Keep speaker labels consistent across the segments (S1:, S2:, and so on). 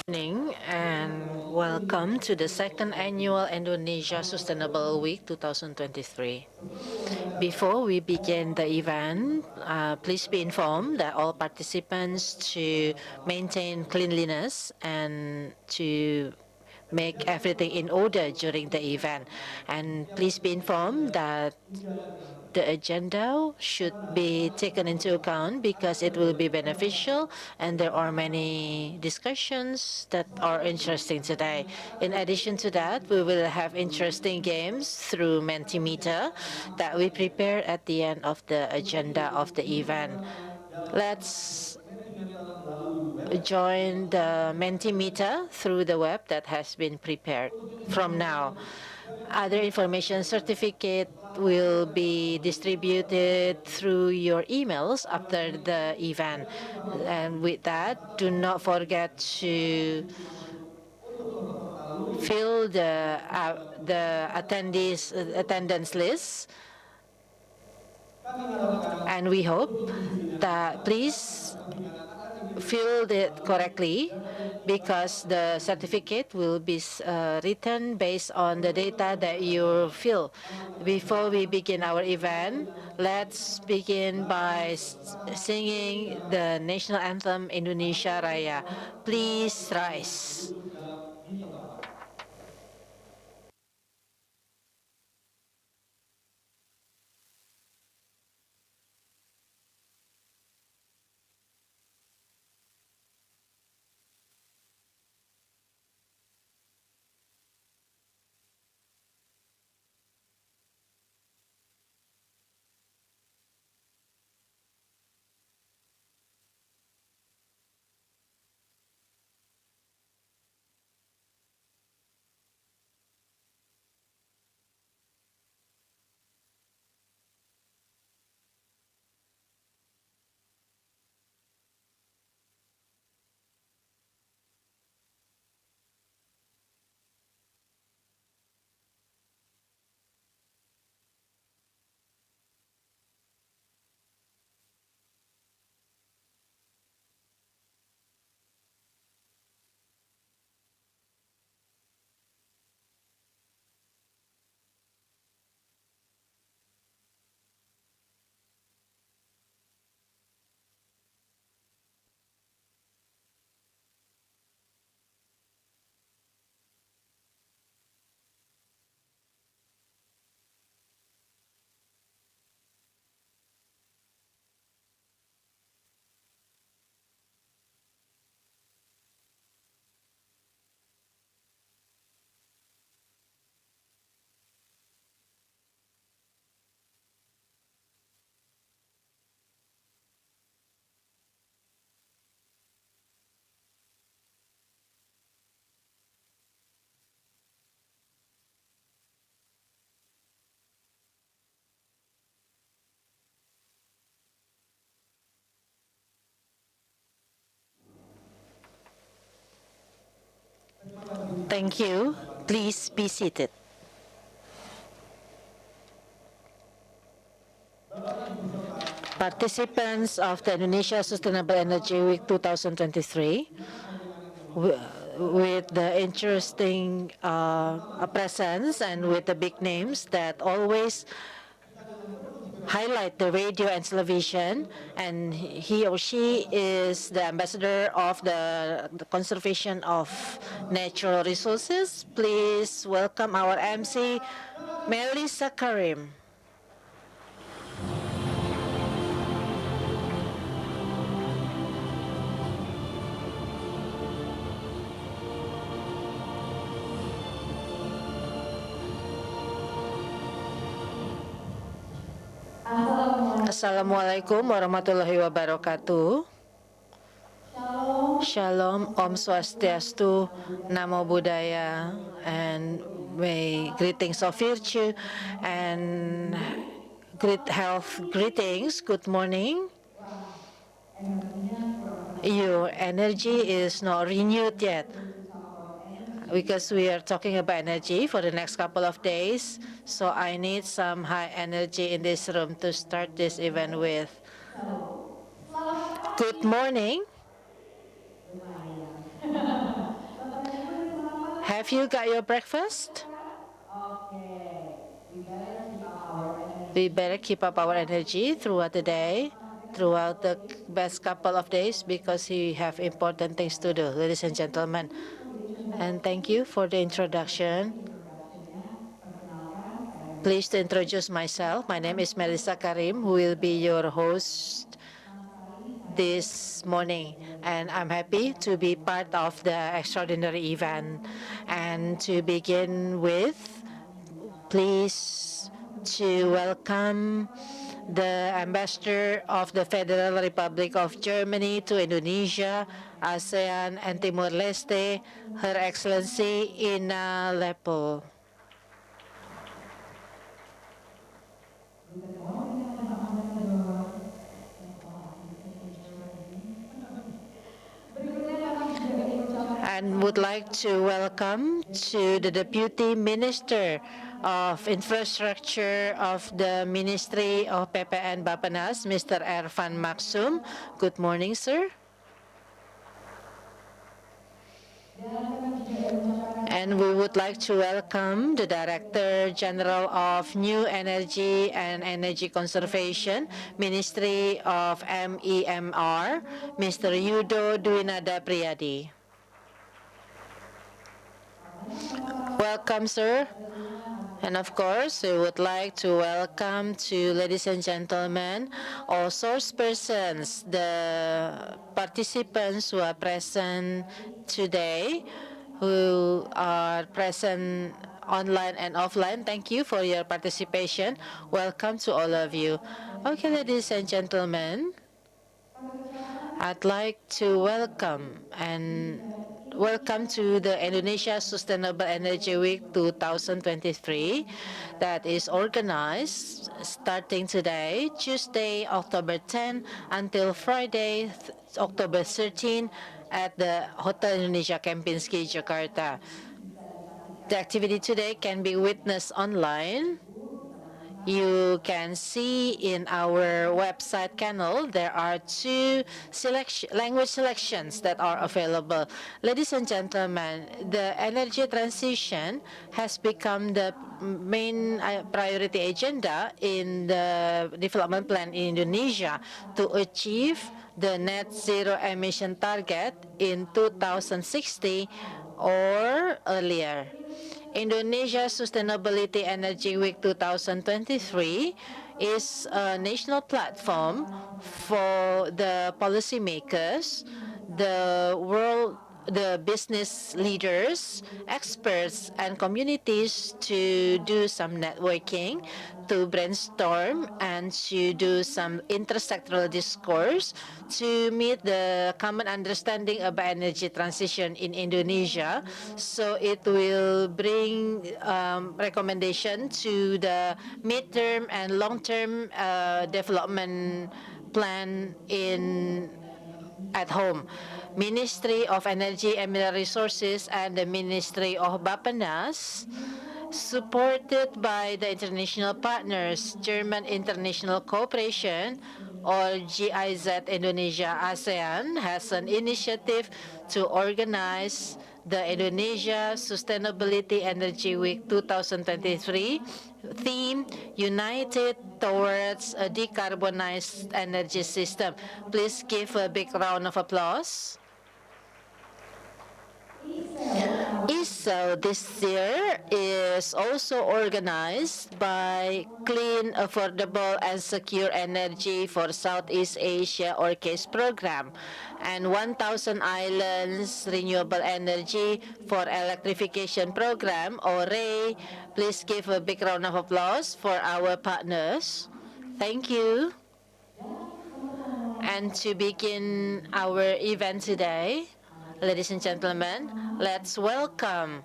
S1: Morning and welcome to the second annual Indonesia Sustainable Week 2023. Before we begin the event, please be informed that all participants to maintain cleanliness and to make everything in order during the event. And please be informed that the agenda should be taken into account because it will be beneficial and there are many discussions that are interesting today. In addition to that, we will have interesting games through Mentimeter that we prepare at the end of the agenda of the event. Let's join the Mentimeter through the web that has been prepared from now. Other information certificate will be distributed through your emails after the event. And with that, do not forget to fill the attendees attendance list. And we hope that please filled it correctly because the certificate will be written based on the data that you fill. Before we begin our event, let's begin by singing the national anthem Indonesia Raya. Please rise. Thank you. Please be seated. Participants of the Indonesia Sustainable Energy Week 2023, with the interesting presence and with the big names that always highlight the radio and television, and he or she is the ambassador of the conservation of natural resources. Please welcome our MC, Melissa Karim. Assalamualaikum warahmatullahi wabarakatuh. Shalom, Om Swastiastu, Namo Buddhaya, and may greetings of virtue and great health greetings. Good morning. Your energy is not renewed yet because we are talking about energy for the next couple of days. So I need some high energy in this room to start this event with. Good morning. Have you got your breakfast? We better keep up our energy throughout the day, throughout the best couple of days, because we have important things to do, ladies and gentlemen. And thank you for the introduction. Pleased to introduce myself. My name is Melissa Karim, who will be your host this morning. And I'm happy to be part of the extraordinary event. And to begin with, please to welcome the Ambassador of the Federal Republic of Germany to Indonesia, ASEAN, and Timor-Leste, Her Excellency Ina Lepo. And would like to welcome to the Deputy Minister of Infrastructure of the Ministry of PPN Bappenas, Mr. Ervan Maksum. Good morning, sir. And we would like to welcome the Director General of New Energy and Energy Conservation, Ministry of MEMR, Mr. Yudo Dwinada Priyadi. Welcome, sir. And of course, we would like to welcome to ladies and gentlemen, all source persons, the participants who are present today, who are present online and offline. Thank you for your participation. Welcome to all of you. Okay, ladies and gentlemen, I'd like to welcome to the Indonesia Sustainable Energy Week 2023 that is organized starting today, Tuesday, October 10, until Friday, October 13, at the Hotel Indonesia Kempinski, Jakarta. The activity today can be witnessed online. You can see in our website channel, there are two language selections that are available. Ladies and gentlemen, the energy transition has become the main priority agenda in the development plan in Indonesia to achieve the net zero emission target in 2060 or earlier. Indonesia Sustainability Energy Week 2023 is a national platform for the policymakers, the business leaders, experts, and communities to do some networking, to brainstorm, and to do some intersectoral discourse to meet the common understanding about energy transition in Indonesia. So it will bring recommendation to the midterm and long-term development plan at home. Ministry of Energy and Mineral Resources and the Ministry of Bappenas, supported by the international partners, German International Cooperation, or GIZ Indonesia ASEAN, has an initiative to organize the Indonesia Sustainability Energy Week 2023 theme, United Towards a Decarbonized Energy System. Please give a big round of applause. ESO this year is also organized by Clean, Affordable, and Secure Energy for Southeast Asia, or CASE program, and 1,000 Islands Renewable Energy for Electrification program, or REI. Please give a big round of applause for our partners. Thank you. And to begin our event today, ladies and gentlemen, let's welcome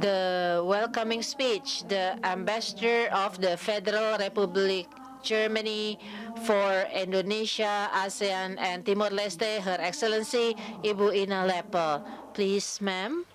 S1: the welcoming speech, the Ambassador of the Federal Republic Germany for Indonesia, ASEAN, and Timor-Leste, Her Excellency Ibu Ina Lepo. Please, ma'am.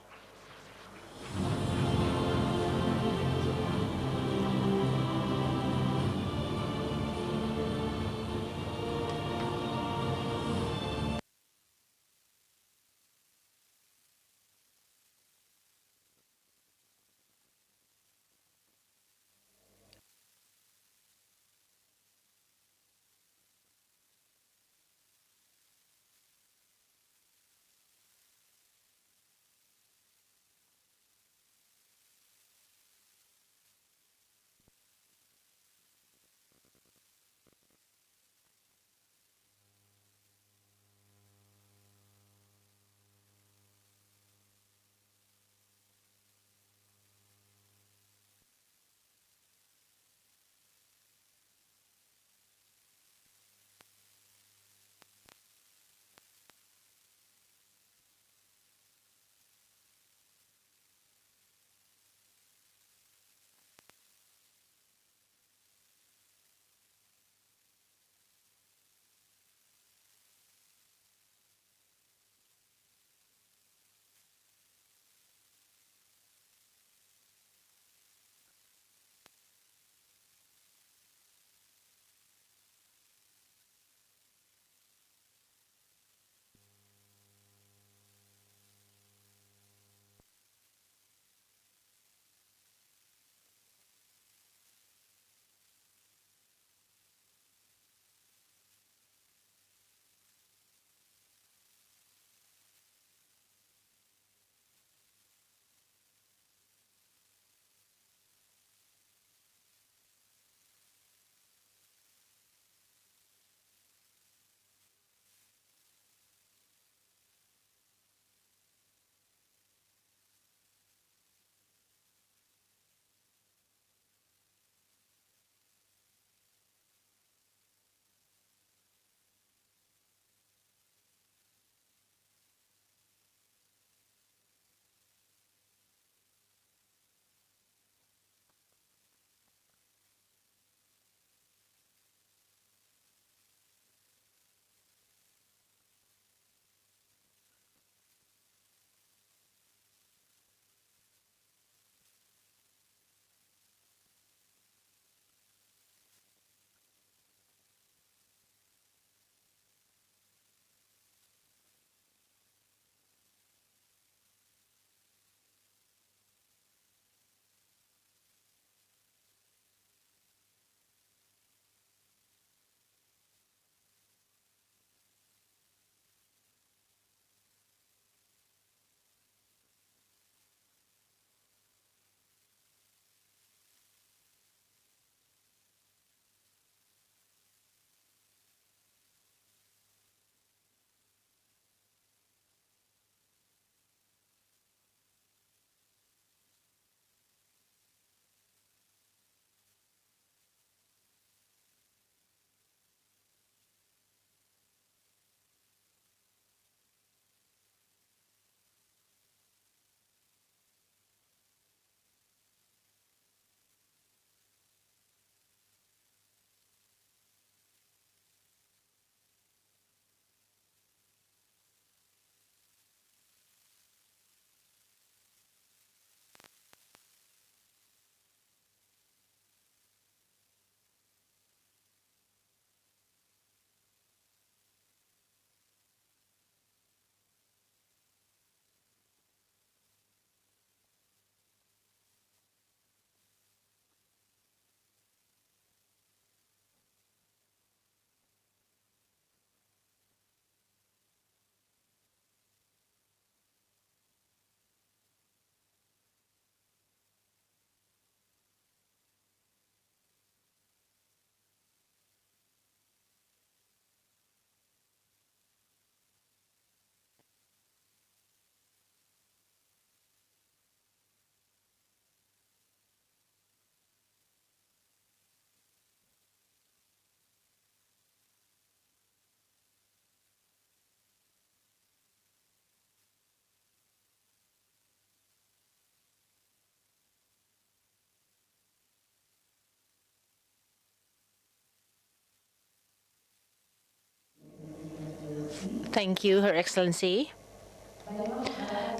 S1: Thank you, Her Excellency.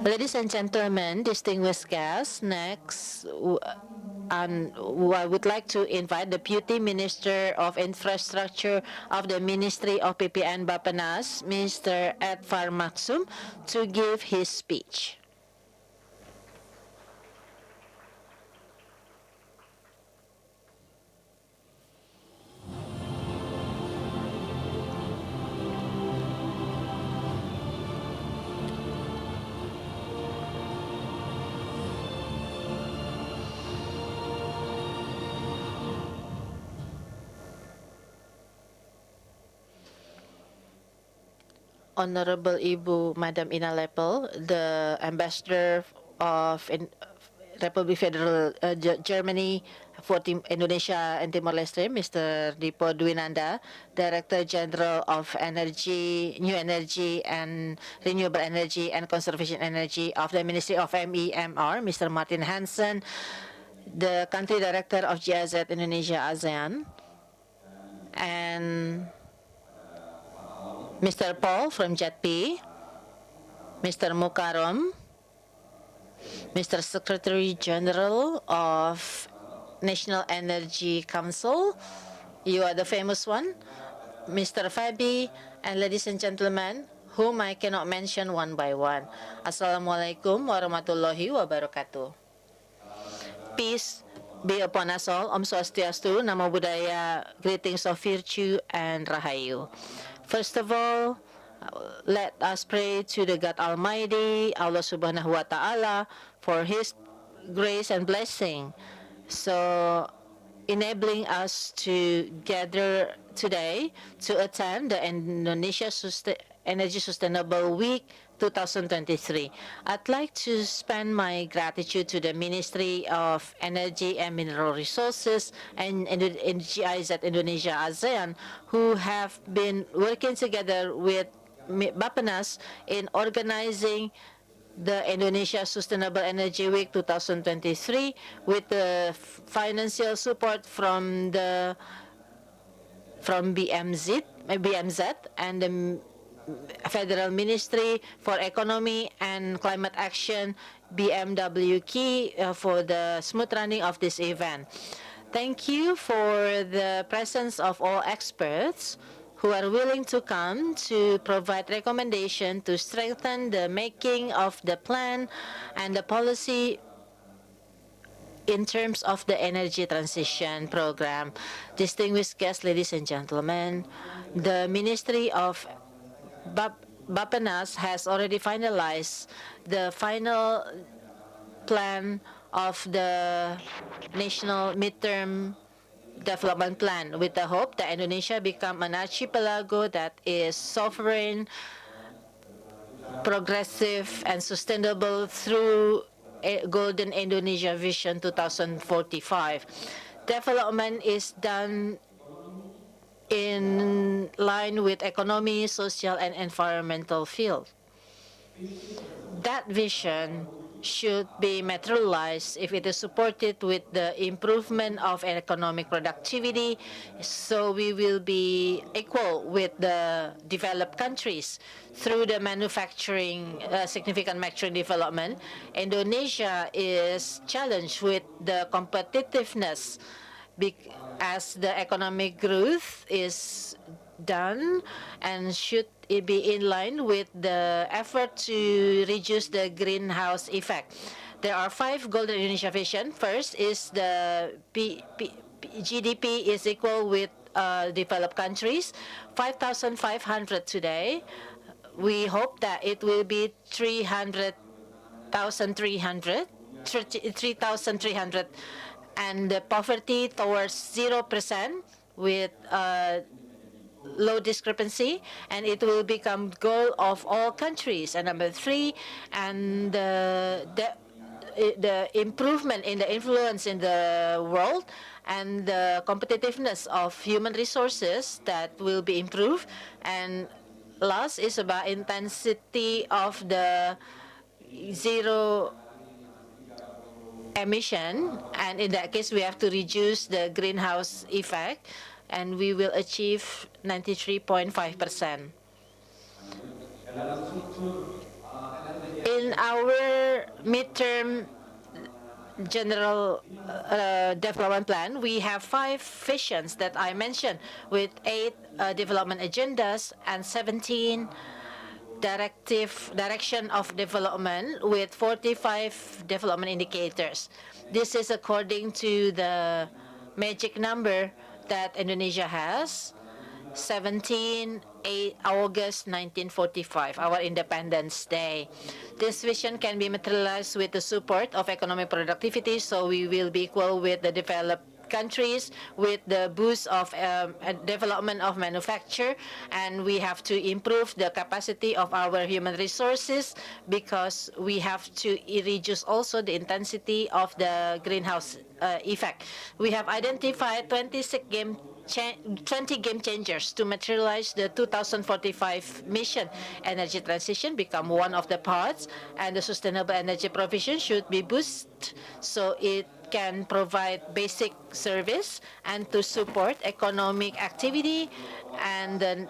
S1: Ladies and gentlemen, distinguished guests, next, I would like to invite the Deputy Minister of Infrastructure of the Ministry of PPN Bappenas, Mr. Edvar Maksum, to give his speech. Honorable Ibu Madam Ina Lepel, the Ambassador of Republic Federal Germany for Indonesia and Timor-Leste, Mr. Dipo Dwinanda, Director General of Energy, New Energy and Renewable Energy and Conservation Energy of the Ministry of MEMR, Mr. Martin Hansen, the Country Director of GIZ Indonesia ASEAN, and Mr. Paul from JETP, Mr. Mukarom, Mr. Secretary General of National Energy Council, you are the famous one, Mr. Fabi, and ladies and gentlemen, whom I cannot mention one by one. Assalamualaikum warahmatullahi wabarakatuh. Peace be upon us all. Om Swastiastu, Namo Buddhaya, greetings of virtue and Rahayu. First of all, let us pray to the God Almighty, Allah Subhanahu wa Ta'ala, for His grace and blessing. So, enabling us to gather today to attend the Indonesia Energy Sustainable Week 2023. I'd like to spend my gratitude to the Ministry of Energy and Mineral Resources and GIZ Indonesia ASEAN, who have been working together with Bappenas in organizing the Indonesia Sustainable Energy Week 2023 with the financial support from BMZ and the Federal Ministry for Economy and Climate Action, BMWK, for the smooth running of this event. Thank you for the presence of all experts who are willing to come to provide recommendation to strengthen the making of the plan and the policy in terms of the energy transition program. Distinguished guests, ladies and gentlemen, the Ministry of Bappenas has already finalized the final plan of the National Midterm Development Plan with the hope that Indonesia become an archipelago that is sovereign, progressive, and sustainable through Golden Indonesia Vision 2045. Development is done in line with economy, social, and environmental field. That vision should be materialized if it is supported with the improvement of economic productivity, so we will be equal with the developed countries through the significant manufacturing development. Indonesia is challenged with the competitiveness as the economic growth is done and should it be in line with the effort to reduce the greenhouse effect. There are 5 Golden Indonesia Vision. First is the GDP is equal with developed countries, 5,500 today. We hope that it will be 3,300, and the poverty towards 0% with low discrepancy, and it will become goal of all countries. And number 3, and the improvement in the influence in the world and the competitiveness of human resources that will be improved. And last is about intensity of the zero emission, and in that case we have to reduce the greenhouse effect, and we will achieve 93.5%. In our midterm general development plan, we have 5 visions that I mentioned with 8 development agendas and 17 direction of development with 45 development indicators. This is according to the magic number that Indonesia has, August 1945, our Independence Day. This vision can be materialized with the support of economic productivity, so we will be equal with the developed countries with the boost of development of manufacture, and we have to improve the capacity of our human resources because we have to reduce also the intensity of the greenhouse effect. We have identified 20 game changers to materialize the 2045 mission. Energy transition become one of the parts, and the sustainable energy provision should be boosted so it can provide basic service and to support economic activity and the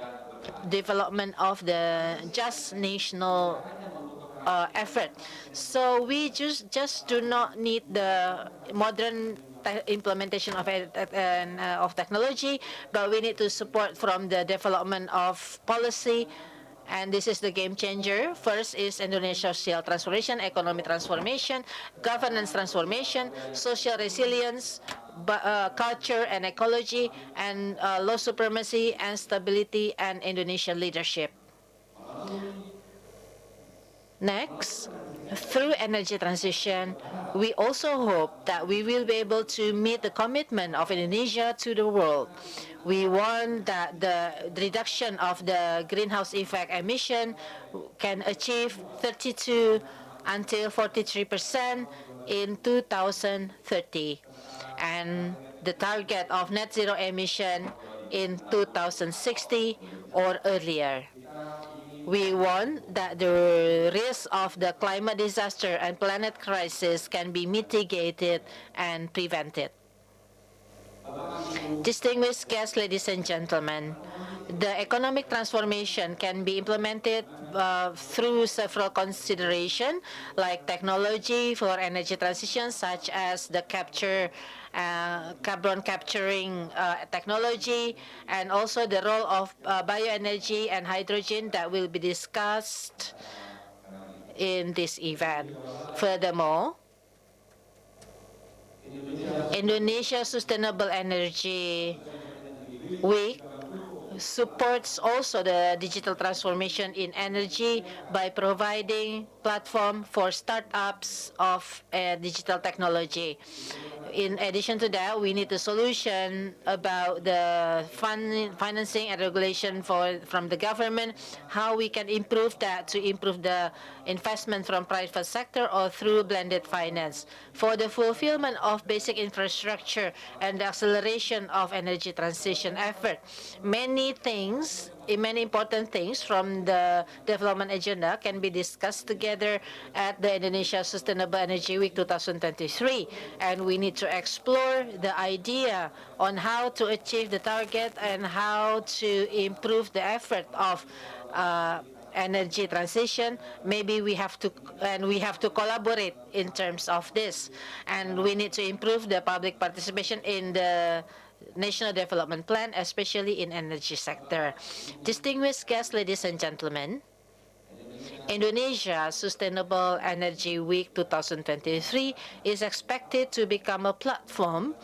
S1: development of the just national effort. So we just do not need the modern implementation of technology, but we need to support from the development of policy. And this is the game changer. First is Indonesia's social transformation, economic transformation, governance transformation, social resilience, culture and ecology, and law supremacy and stability and Indonesian leadership. Next, through energy transition, we also hope that we will be able to meet the commitment of Indonesia to the world. We want that the reduction of the greenhouse effect emission can achieve 32 until 43% in 2030, and the target of net zero emission in 2060 or earlier. We want that the risk of the climate disaster and planet crisis can be mitigated and prevented. Distinguished guests, ladies and gentlemen, the economic transformation can be implemented through several considerations, like technology for energy transition, such as the carbon capturing technology, and also the role of bioenergy and hydrogen that will be discussed in this event. Furthermore, Indonesia Sustainable Energy Week supports also the digital transformation in energy by providing platform for startups of digital technology. In addition to that, we need a solution about the financing and regulation from the government, how we can improve that to improve the investment from private sector or through blended finance. For the fulfillment of basic infrastructure and the acceleration of energy transition effort, many important things from the development agenda can be discussed together at the Indonesia Sustainable Energy Week 2023, and we need to explore the idea on how to achieve the target and how to improve the effort of energy transition. Maybe we have to collaborate in terms of this, and we need to improve the public participation in the National Development Plan, especially in energy sector. Distinguished guests, ladies and gentlemen, Indonesia Sustainable Energy Week 2023 is expected to become a platform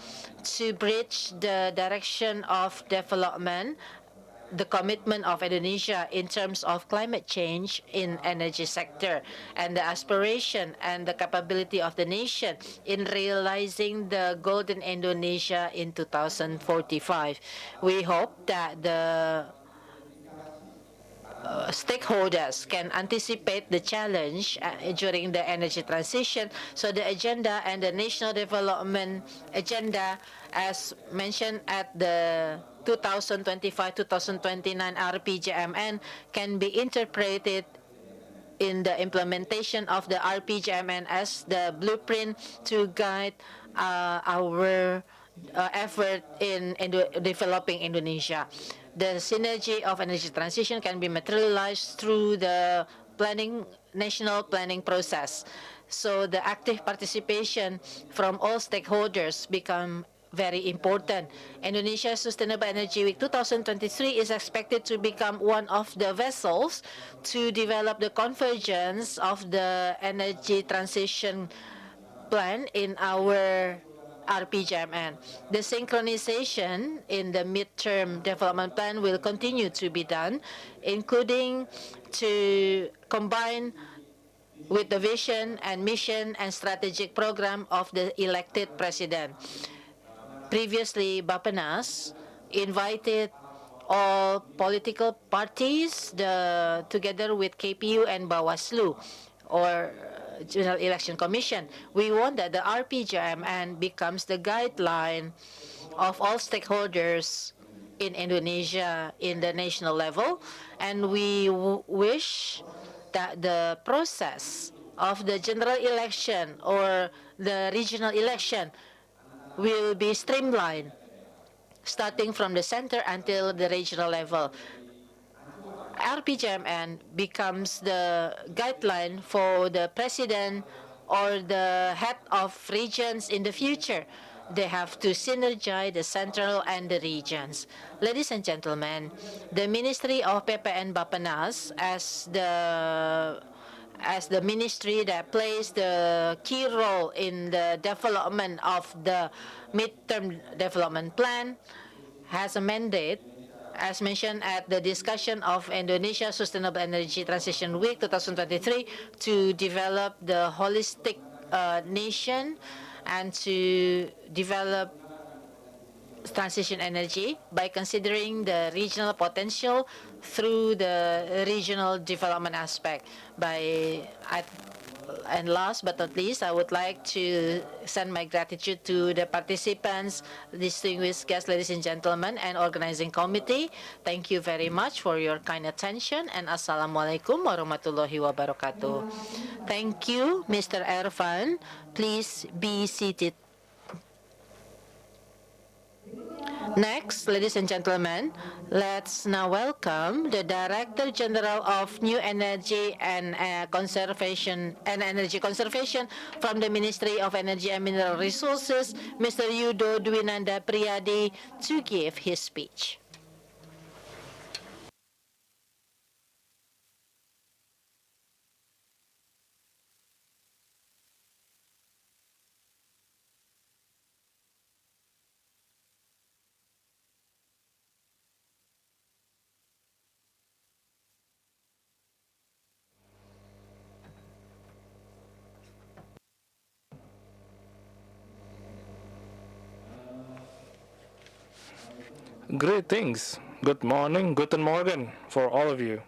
S1: to bridge the direction of development, the commitment of Indonesia in terms of climate change in energy sector, and the aspiration and the capability of the nation in realizing the Golden Indonesia in 2045. We hope that the stakeholders can anticipate the challenge during the energy transition. So the agenda and the national development agenda, as mentioned at the 2025-2029 RPJMN, can be interpreted in the implementation of the RPJMN as the blueprint to guide our effort in developing Indonesia. The synergy of energy transition can be materialized through the national planning process. So the active participation from all stakeholders become very important. Indonesia's Sustainable Energy Week 2023 is expected to become one of the vessels to develop the convergence of the energy transition plan in our RPGMN. The synchronization in the midterm development plan will continue to be done, including to combine with the vision and mission and strategic program of the elected president. Previously, Bapenas invited all political parties together with KPU and Bawaslu, or General Election Commission. We want that the RPJMN becomes the guideline of all stakeholders in Indonesia in the national level, and we wish that the process of the general election or the regional election will be streamlined, starting from the center until the regional level. RPJMN becomes the guideline for the president or the head of regions in the future. They have to synergize the central and the regions. Ladies and gentlemen, the Ministry of PPN Bapenas as the ministry that plays the key role in the development of the midterm development plan has a mandate, as mentioned at the discussion of Indonesia Sustainable Energy Transition Week 2023, to develop the holistic nation and to develop transition energy by considering the regional potential through the regional development aspect. And last but not least, I would like to send my gratitude to the participants, distinguished guests, ladies and gentlemen, and organizing committee. Thank you very much for your kind attention, and Assalamualaikum warahmatullahi wabarakatuh. Thank you, Mr. Ervan. Please be seated. Next, ladies and gentlemen, let's now welcome the Director General of New Energy and Conservation and Energy Conservation from the Ministry of Energy and Mineral Resources, Mr. Yudo Dwinanda Priyadi, to give his speech.
S2: Greetings, good morning, guten Morgen for all of you.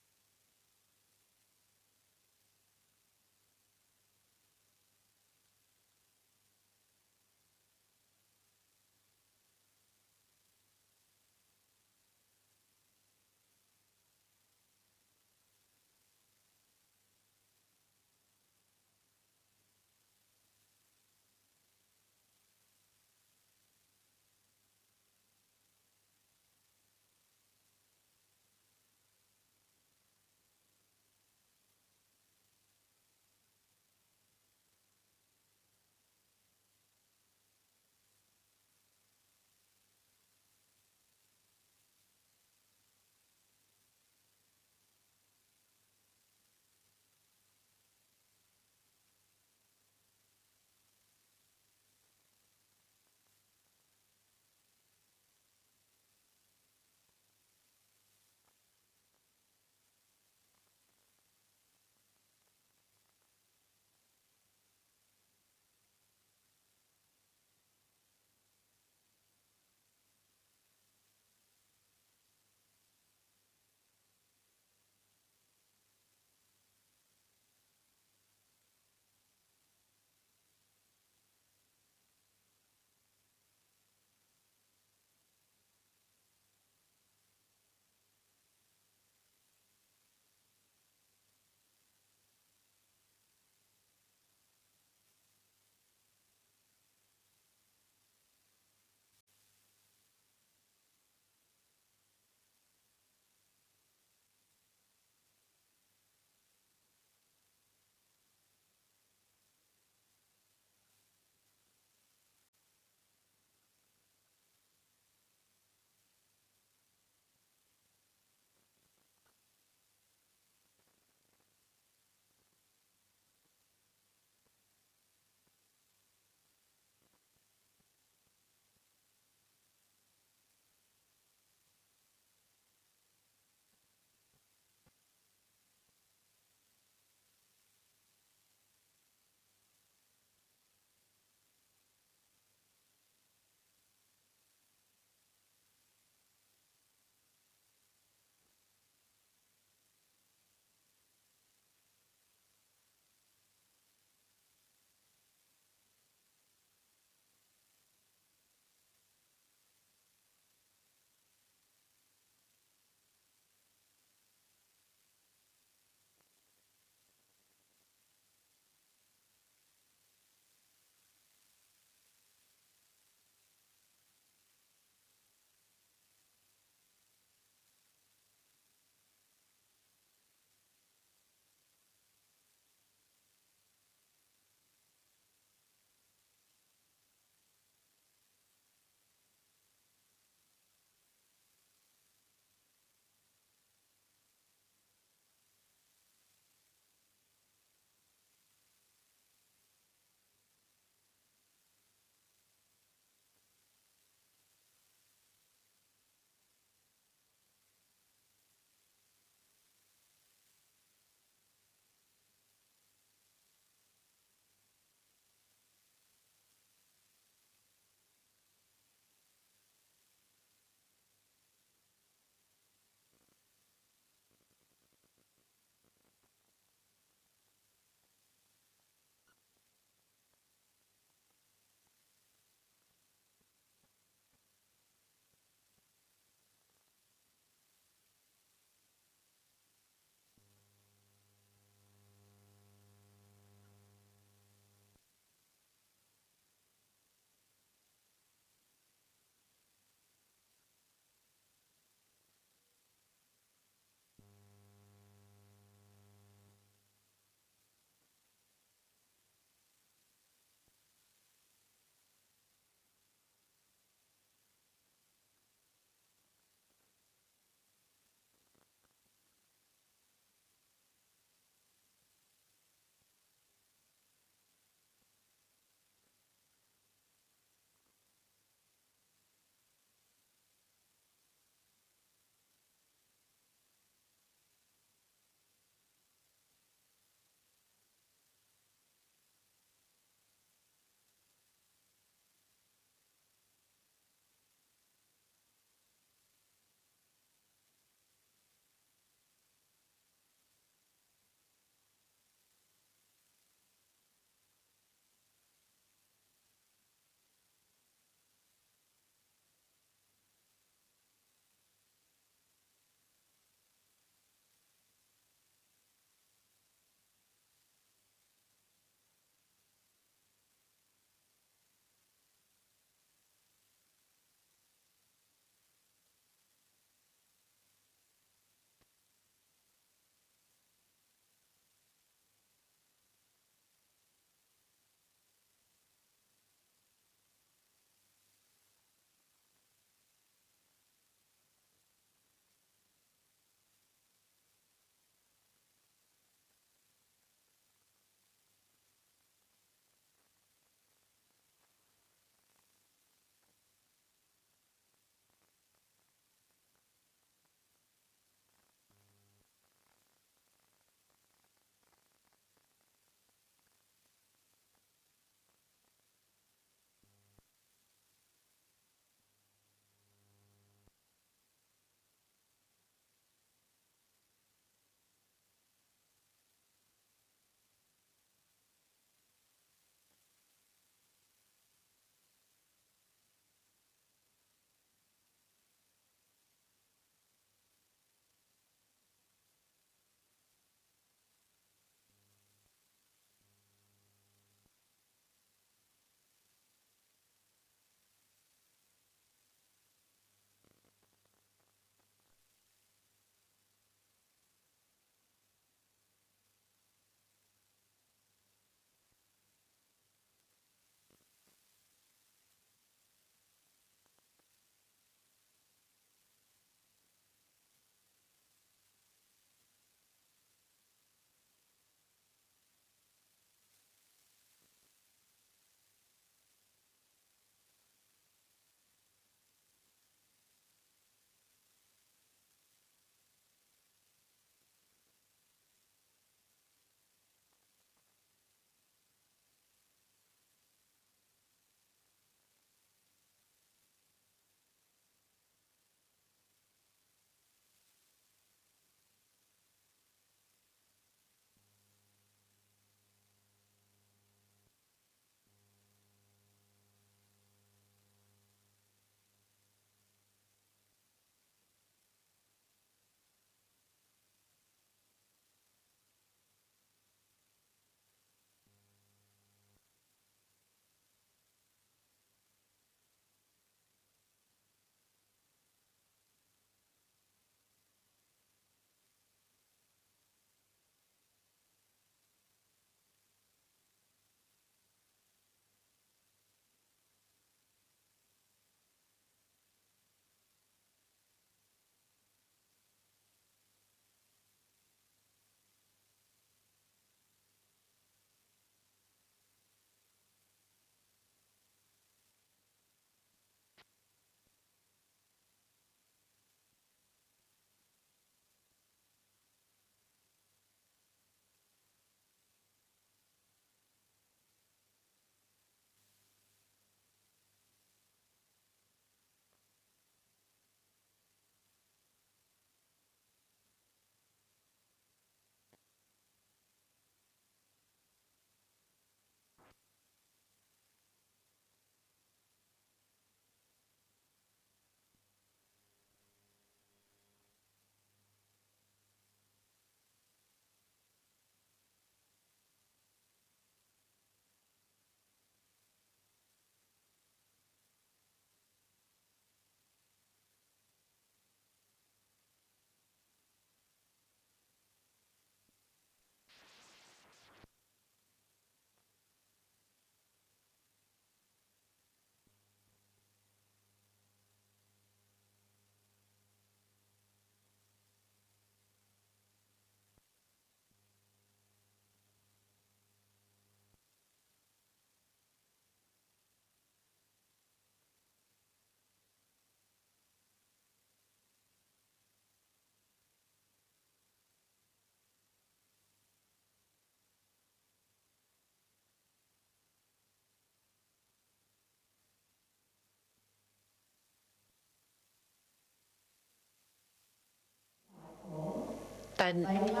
S1: And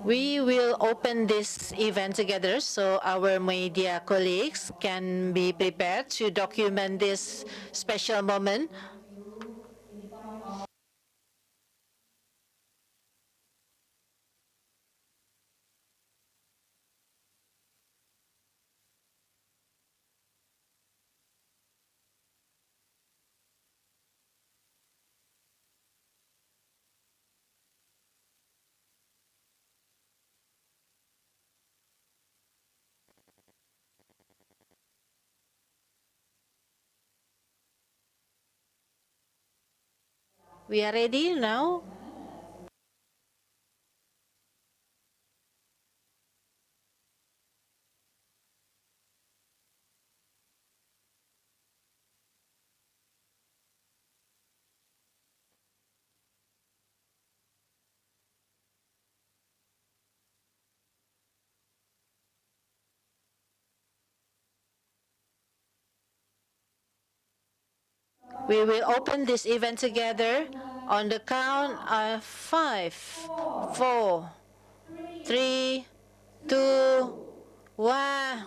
S1: we will open this event together so our media colleagues can be prepared to document this special moment. We are ready now. We will open this event together on the count of 5, 4, 3, 2, 1.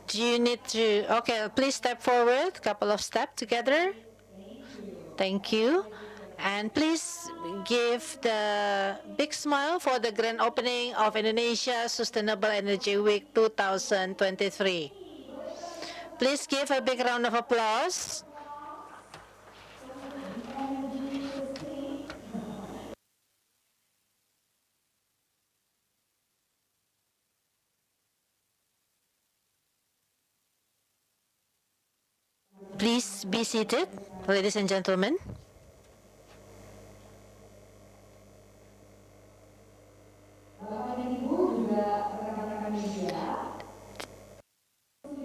S1: Do you need to, okay, please step forward, couple of steps together. Thank you. And please give the big smile for the grand opening of Indonesia Sustainable Energy Week 2023. Please give a big round of applause. Please be seated, ladies and gentlemen.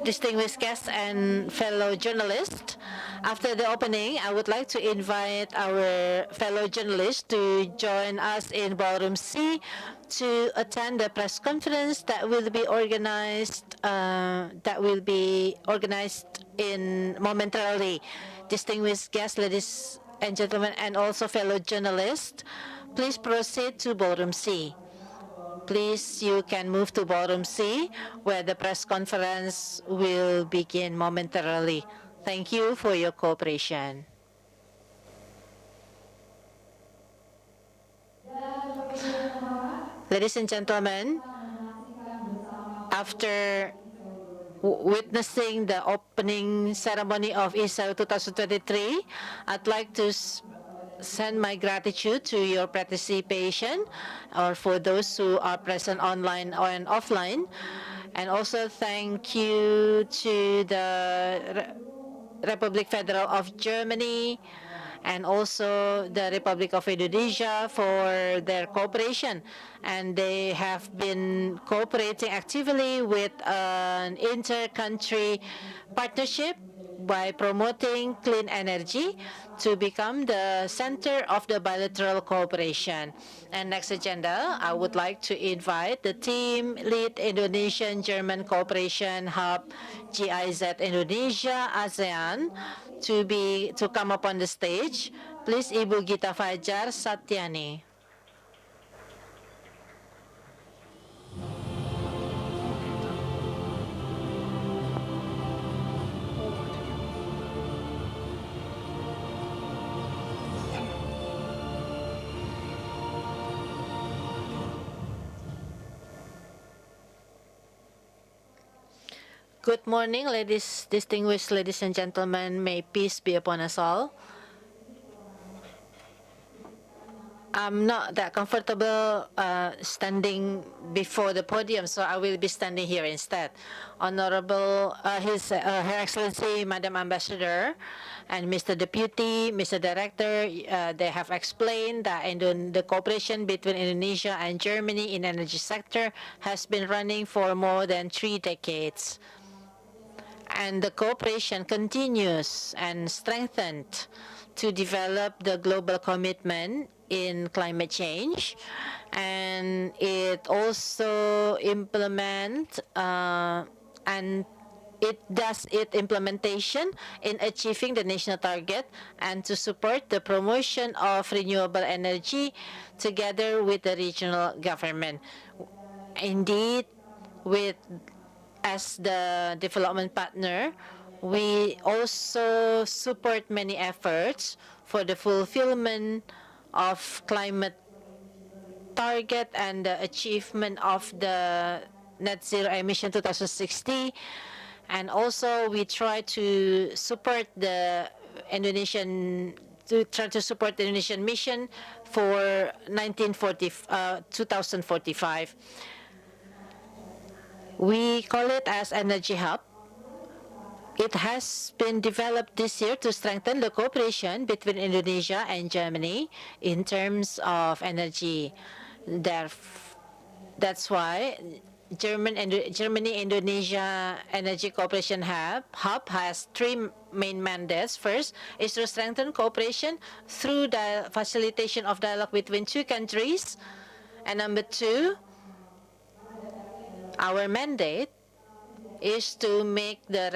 S1: Distinguished guests and fellow journalists, after the opening, I would like to invite our fellow journalists to join us in Ballroom C to attend the press conference that will be organized in momentarily. Distinguished guests, ladies and gentlemen, and also fellow journalists, please proceed to Ballroom C. please, you can move to ballroom C, where the press conference will begin momentarily. Thank you for your cooperation. Ladies and gentlemen, after witnessing the opening ceremony of ISO 2023, I'd like to send my gratitude to your participation, or for those who are present online or offline, and also thank you to the Republic Federal of Germany and also the Republic of Indonesia for their cooperation. And they have been cooperating actively with an inter-country partnership by promoting clean energy to become the center of the bilateral cooperation. And next agenda, I would like to invite the team lead Indonesian-German Cooperation Hub, GIZ Indonesia ASEAN, to come up on the stage. Please, Ibu Gita Fajar Satyani. Good morning, distinguished ladies and gentlemen. May peace be upon us all. I'm not that comfortable standing before the podium, so I will be standing here instead. Honorable, Her Excellency, Madam Ambassador, and Mr. Deputy, Mr. Director, they have explained that the cooperation between Indonesia and Germany in energy sector has been running for more than 3 decades. And the cooperation continues and strengthened to develop the global commitment in climate change, and it also implement and it does its implementation in achieving the national target and to support the promotion of renewable energy together with the regional government. Indeed, as the development partner, we also support many efforts for the fulfillment of climate target and the achievement of the net zero emission 2060. And also we try to support the Indonesian mission for 2045. We call it as Energy Hub. It has been developed this year to strengthen the cooperation between Indonesia and Germany in terms of energy. That's why Germany-Indonesia Energy Cooperation Hub has 3 main mandates. First is to strengthen cooperation through the facilitation of dialogue between 2 countries. And number 2, our mandate is to make the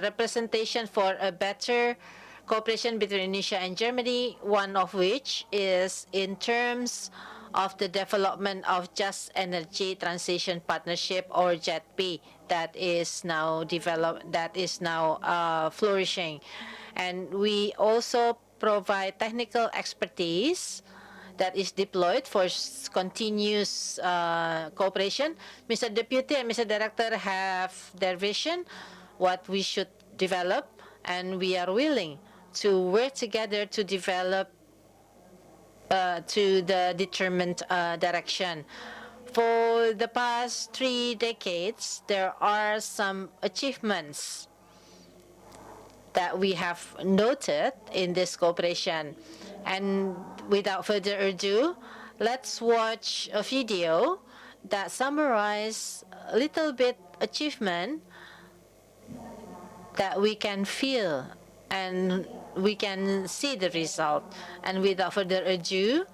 S1: representation for a better cooperation between Indonesia and Germany, one of which is in terms of the development of Just Energy Transition Partnership, or JETP, that is now flourishing. And we also provide technical expertise that is deployed for continuous cooperation. Mr. Deputy and Mr. Director have their vision, what we should develop, and we are willing to work together to develop to the determined direction. For the past 3 decades, there are some achievements that we have noted in this cooperation. And without further ado, let's watch a video that summarizes a little bit achievement that we can feel and we can see the result. And without further ado,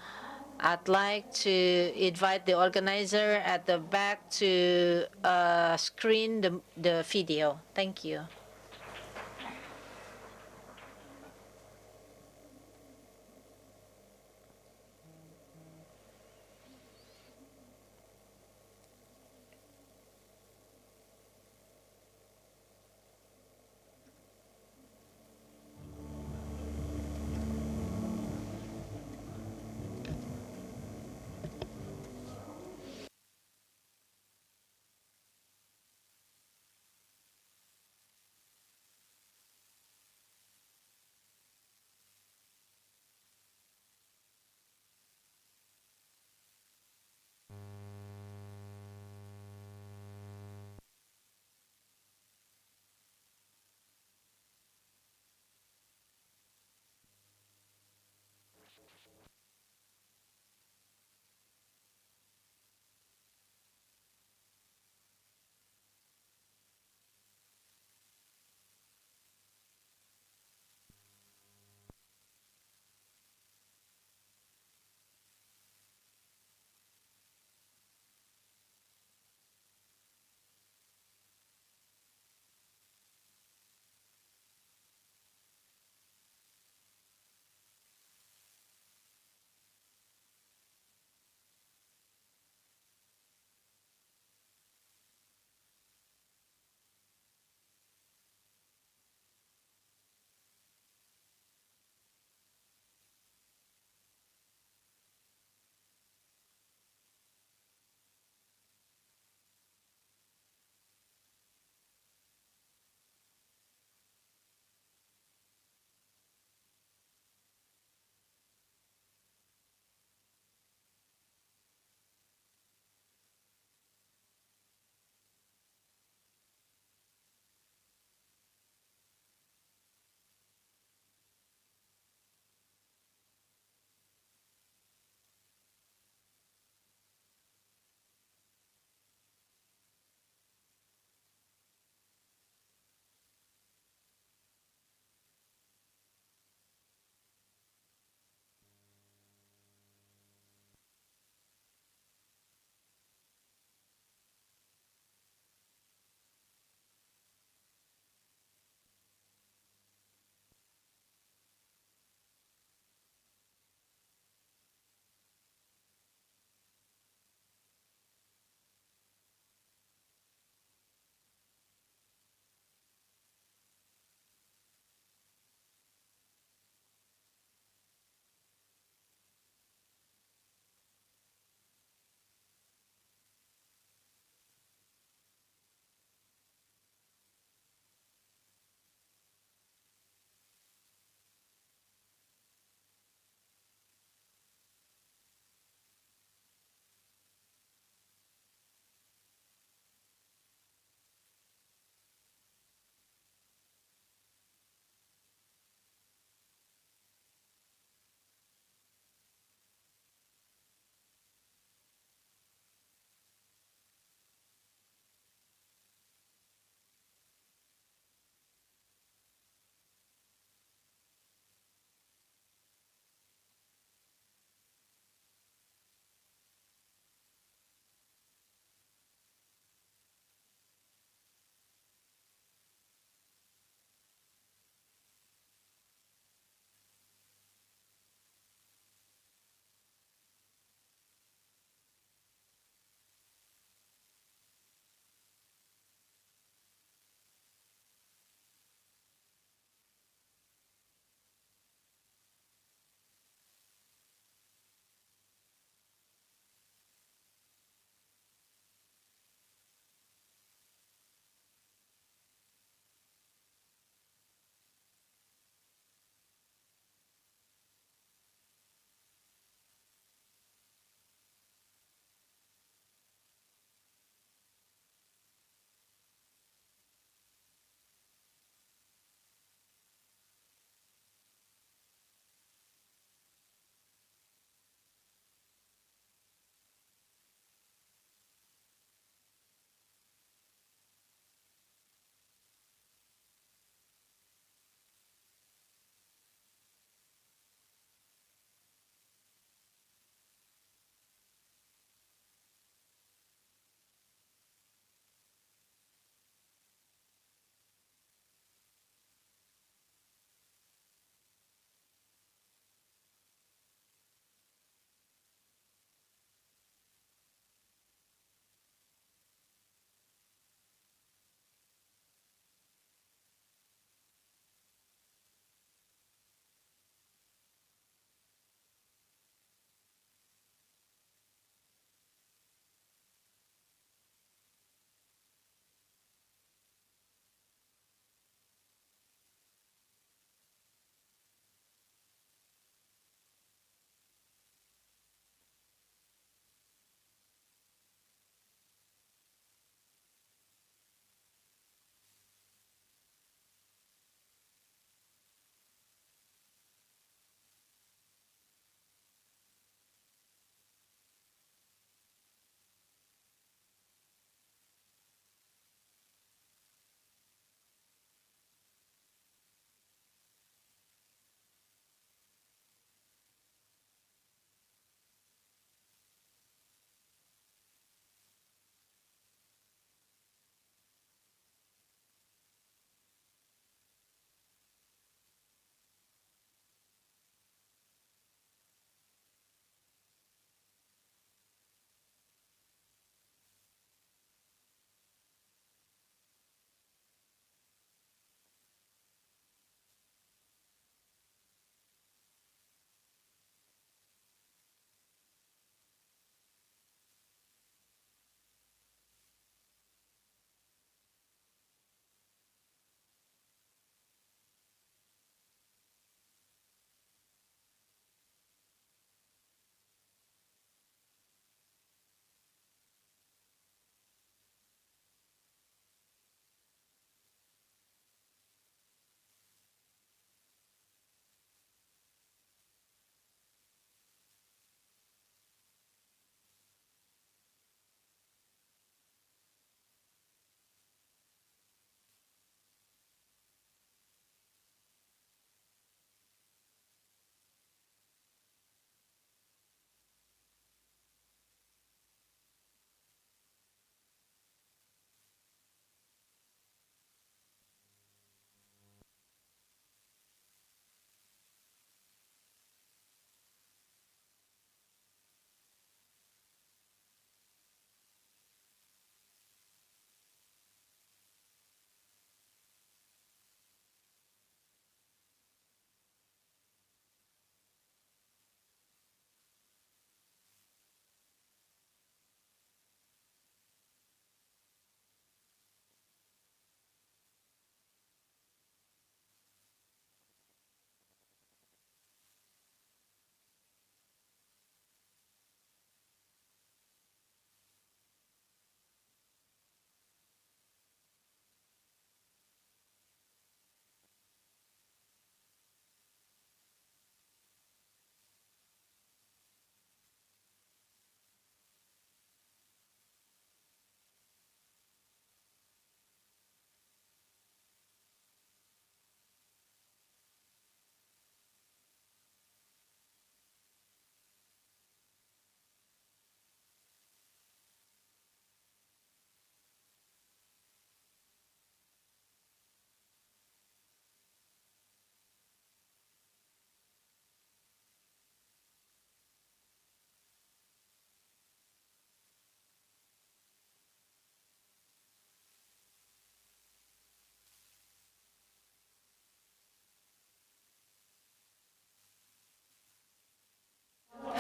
S1: I'd like to invite the organizer at the back to screen the video. Thank you.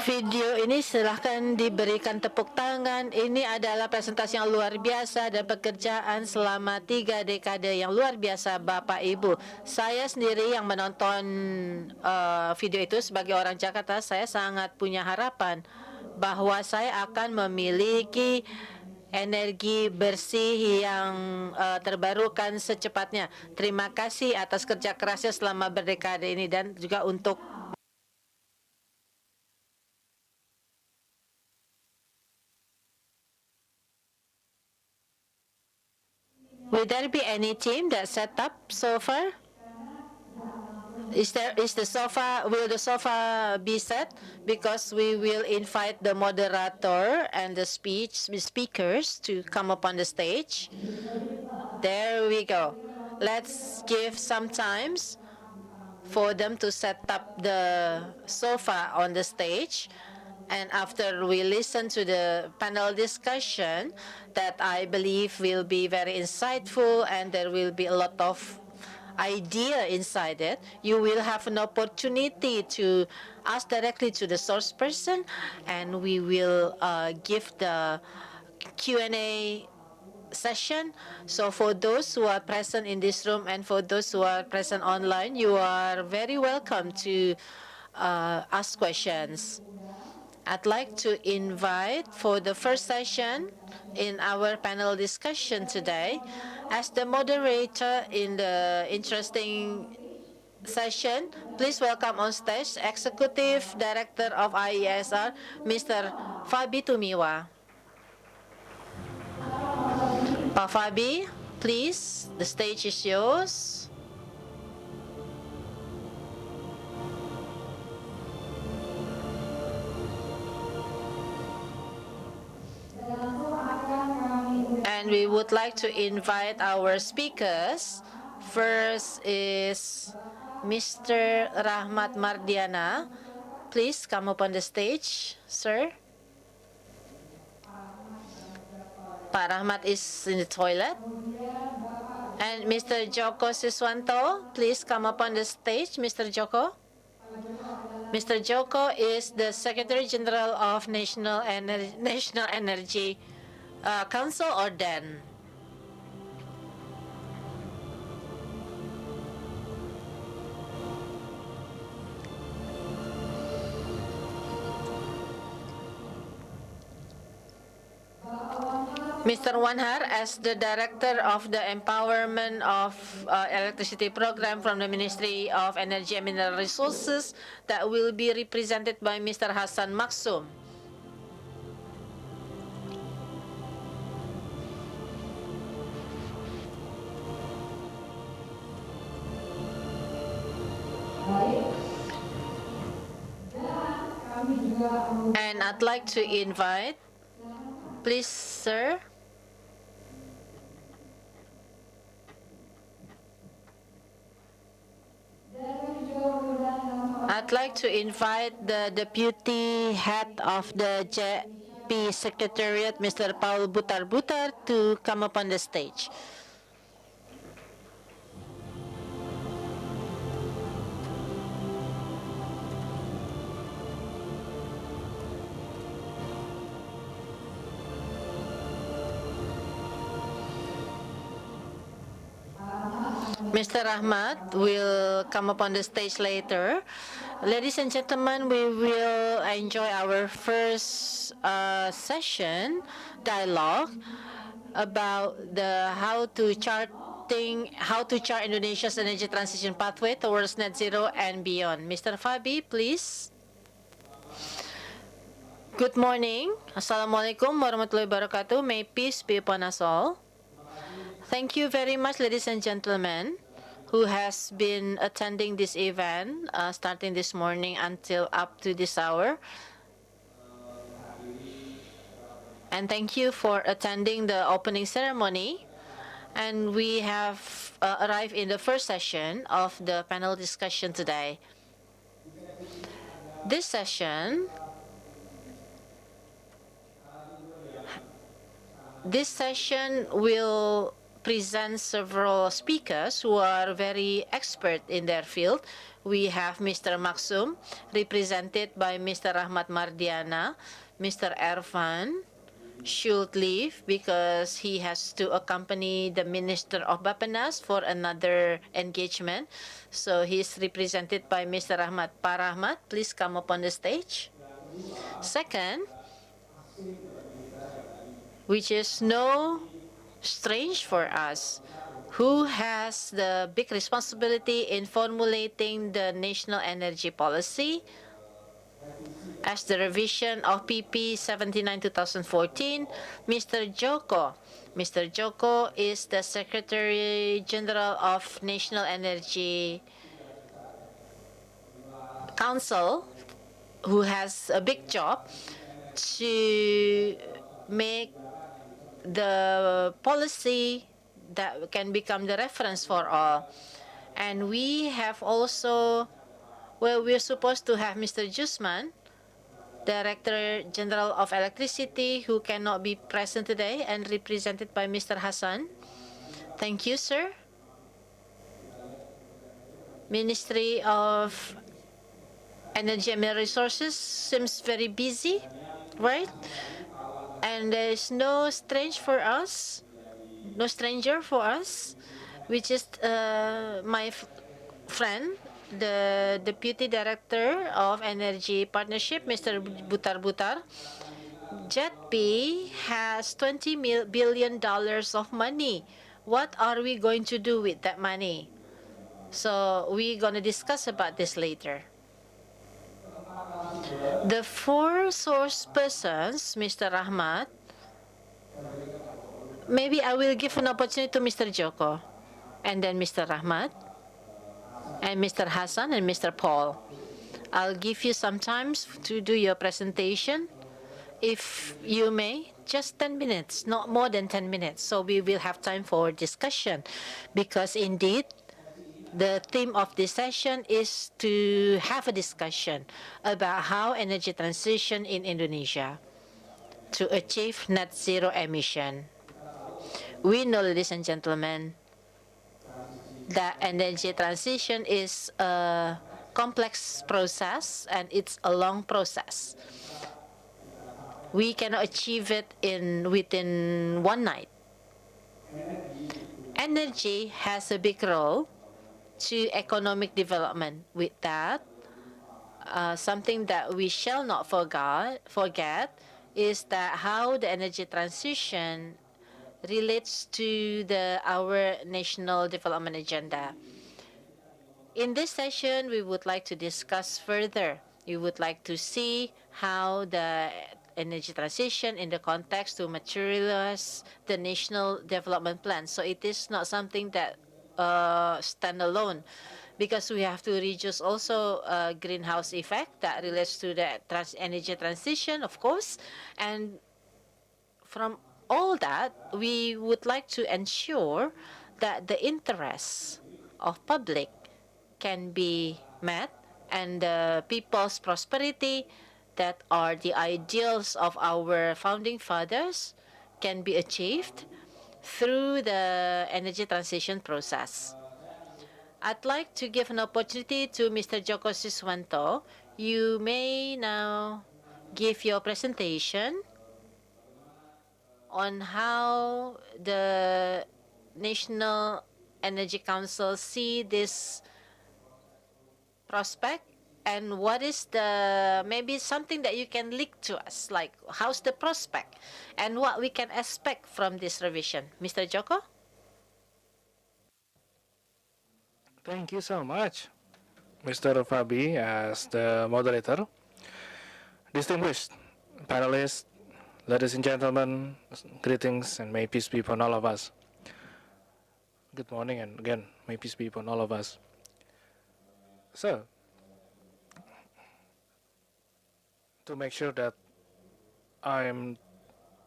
S1: Video ini silahkan diberikan tepuk tangan. Ini adalah presentasi yang luar biasa dan pekerjaan selama 3 dekade yang luar biasa, Bapak Ibu. Saya sendiri yang menonton video itu sebagai orang Jakarta, saya sangat punya harapan bahwa saya akan memiliki energi bersih yang terbarukan secepatnya. Terima kasih atas kerja kerasnya selama berdekade ini dan juga untuk will there be any team that set up so far? Is the sofa, will the sofa be set? Because we will invite the moderator and the speakers to come up on the stage. There we go. Let's give some times for them to set up the sofa on the stage. And after we listen to the panel discussion that I believe will be very insightful and there will be a lot of idea inside it, you will have an opportunity to ask directly to the source person, and we will give the Q&A session. So for those who are present in this room and for those who are present online, you are very welcome to ask questions. I'd like to invite for the first session in our panel discussion today, as the moderator in the interesting session, please welcome on stage Executive Director of IESR, Mr. Fabi Tumiwa. Pak Fabi, please, the stage is yours. And we would like to invite our speakers. First is Mr. Rahmat Mardiana. Please come up on the stage, sir. Pak Rahmat is in the toilet. And Mr. Joko Siswanto, please come up on the stage, Mr. Joko. Mr. Joko is the Secretary General of National Energy Council, or DEN. Mr. Wanhar, as the Director of the Empowerment of Electricity Program from the Ministry of Energy and Mineral Resources, that will be represented by Mr. Hassan Maksum. And I'd like to invite, please, sir. I'd like to invite the Deputy Head of the JP Secretariat, Mr. Paul Butar-Butar, to come up on the stage. Mr. Rahmat will come up on the stage later. Ladies and gentlemen, we will enjoy our first session dialogue about the how to chart Indonesia's energy transition pathway towards net zero and beyond. Mr. Fabi, please. Good morning. Assalamualaikum warahmatullahi wabarakatuh. May peace be upon us all. Thank you very much, ladies and gentlemen, who has been attending this event starting this morning until up to this hour. And thank you for attending the opening ceremony. And we have arrived in the first session of the panel discussion today. This session will present several speakers who are very expert in their field. We have Mr. Maksum, represented by Mr. Rahmat Mardiana. Mr. Ervan should leave because he has to accompany the Minister of Bapenas for another engagement. So he's represented by Mr. Rahmat. Pa Rahmat, please come up on the stage. Second, which is no strange for us, who has the big responsibility in formulating the national energy policy as the revision of PP 79/2014, Mr. Joko. Mr. Joko is the Secretary General of National Energy Council, who has a big job to make the policy that can become the reference for all. And we have also, well, we're supposed to have Mr. Jusman, Director General of Electricity, who cannot be present today, and represented by Mr. Hassan. Thank you, sir. Ministry of Energy and Mineral Resources seems very busy, right? And there's no stranger for us, which is my friend, the Deputy Director of Energy Partnership, Mr. Butar Butar. JETP has $20 billion of money. What are we going to do with that money? So we're going to discuss about this later. The four source persons, Mr. Rahmat, maybe I will give an opportunity to Mr. Joko, and then Mr. Rahmat, and Mr. Hassan, and Mr. Paul. I'll give you some time to do your presentation, if you may, just 10 minutes, not more than 10 minutes. So we will have time for discussion, because indeed, the theme of this session is to have a discussion about how energy transition in Indonesia to achieve net zero emission. We know, ladies and gentlemen, that energy transition is a complex process and it's a long process. We cannot achieve it within one night. Energy has a big role to economic development. With that, something that we shall not forget is that how the energy transition relates to our national development agenda. In this session, we would like to discuss further. We would like to see how the energy transition in the context to materialize the national development plan. So it is not something that stand alone, because we have to reduce also greenhouse effect that relates to the energy transition, of course. And from all that, we would like to ensure that the interests of public can be met and the people's prosperity, that are the ideals of our founding fathers, can be achieved through the energy transition process. I'd like to give an opportunity to Mr. Joko Siswanto. You may now give your presentation on how the National Energy Council see this prospect, and what is maybe something that you can leak to us, like how's the prospect and what we can expect from this revision. Mr. Joko?
S2: Thank you so much, Mr. Fabi, as the moderator. Distinguished panelists, ladies and gentlemen, greetings and may peace be upon all of us. Good morning, and again, may peace be upon all of us. So, to make sure that I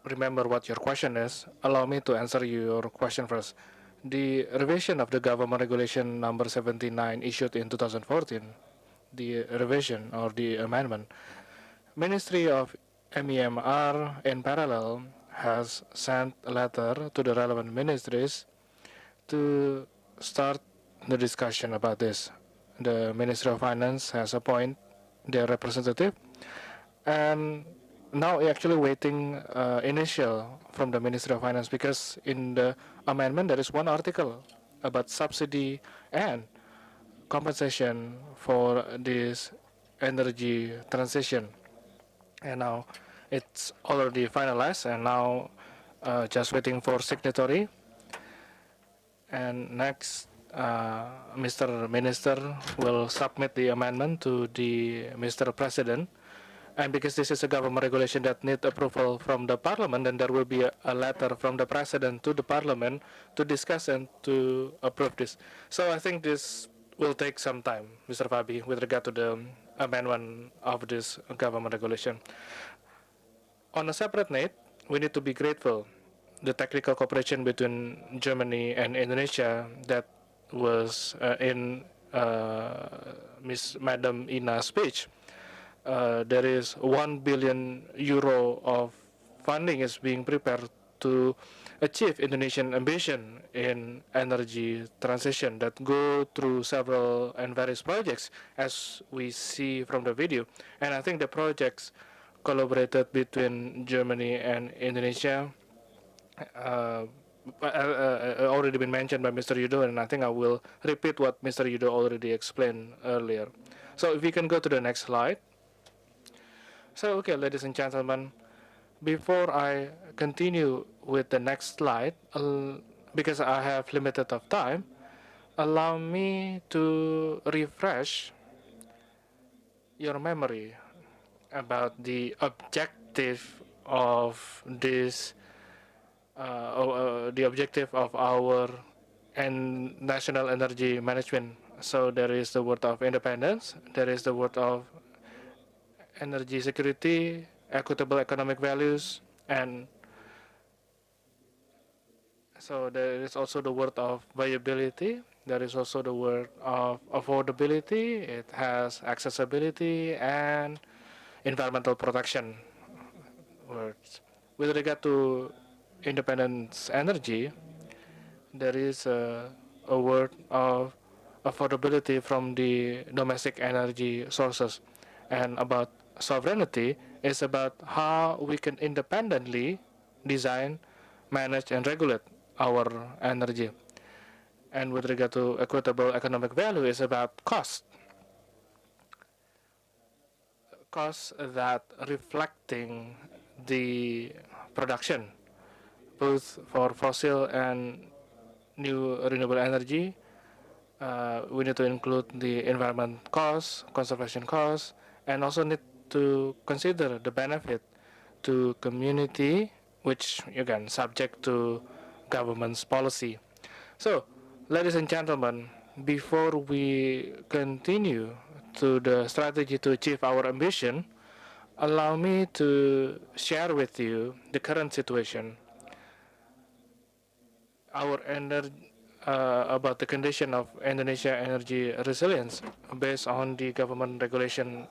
S2: remember what your question is, allow me to answer your question first. The revision of the government regulation number 79 issued in 2014, the revision or the amendment, Ministry of MEMR in parallel has sent a letter to the relevant ministries to start the discussion about this. The Ministry of Finance has appointed their representative, and now actually waiting initial from the Ministry of Finance, because in the amendment there is one article about subsidy and compensation for this energy transition, and now it's already finalized, and now just waiting for signatory. And next, Mr. Minister will submit the amendment to the Mr. President. And because this is a government regulation that needs approval from the Parliament, then there will be a letter from the President to the Parliament to discuss and to approve this. So I think this will take some time, Mr. Fabi, with regard to the amendment of this government regulation. On a separate note, we need to be grateful the technical cooperation between Germany and Indonesia that was in Madam Ina's speech. There is 1 billion euro of funding is being prepared to achieve Indonesian ambition in energy transition that go through several and various projects, as we see from the video. And I think the projects collaborated between Germany and Indonesia already been mentioned by Mr. Yudo, and I think I will repeat what Mr. Yudo already explained earlier. So if we can go to the next slide. So, okay, ladies and gentlemen, before I continue with the next slide, because I have limited of time, allow me to refresh your memory about the objective of this, the objective of our national energy management. So there is the word of independence, there is the word of energy security, equitable economic values, and so there is also the word of viability. There is also the word of affordability. It has accessibility and environmental protection words. With regard to independence energy, there is a word of affordability from the domestic energy sources. And about sovereignty is about how we can independently design, manage, and regulate our energy. And with regard to equitable economic value is about cost that reflecting the production, both for fossil and new renewable energy. We need to include the environment costs, conservation costs, and also need to consider the benefit to community, which again subject to government's policy. So, ladies and gentlemen, before we continue to the strategy to achieve our ambition, allow me to share with you the current situation. About the condition of Indonesia energy resilience based on the government regulation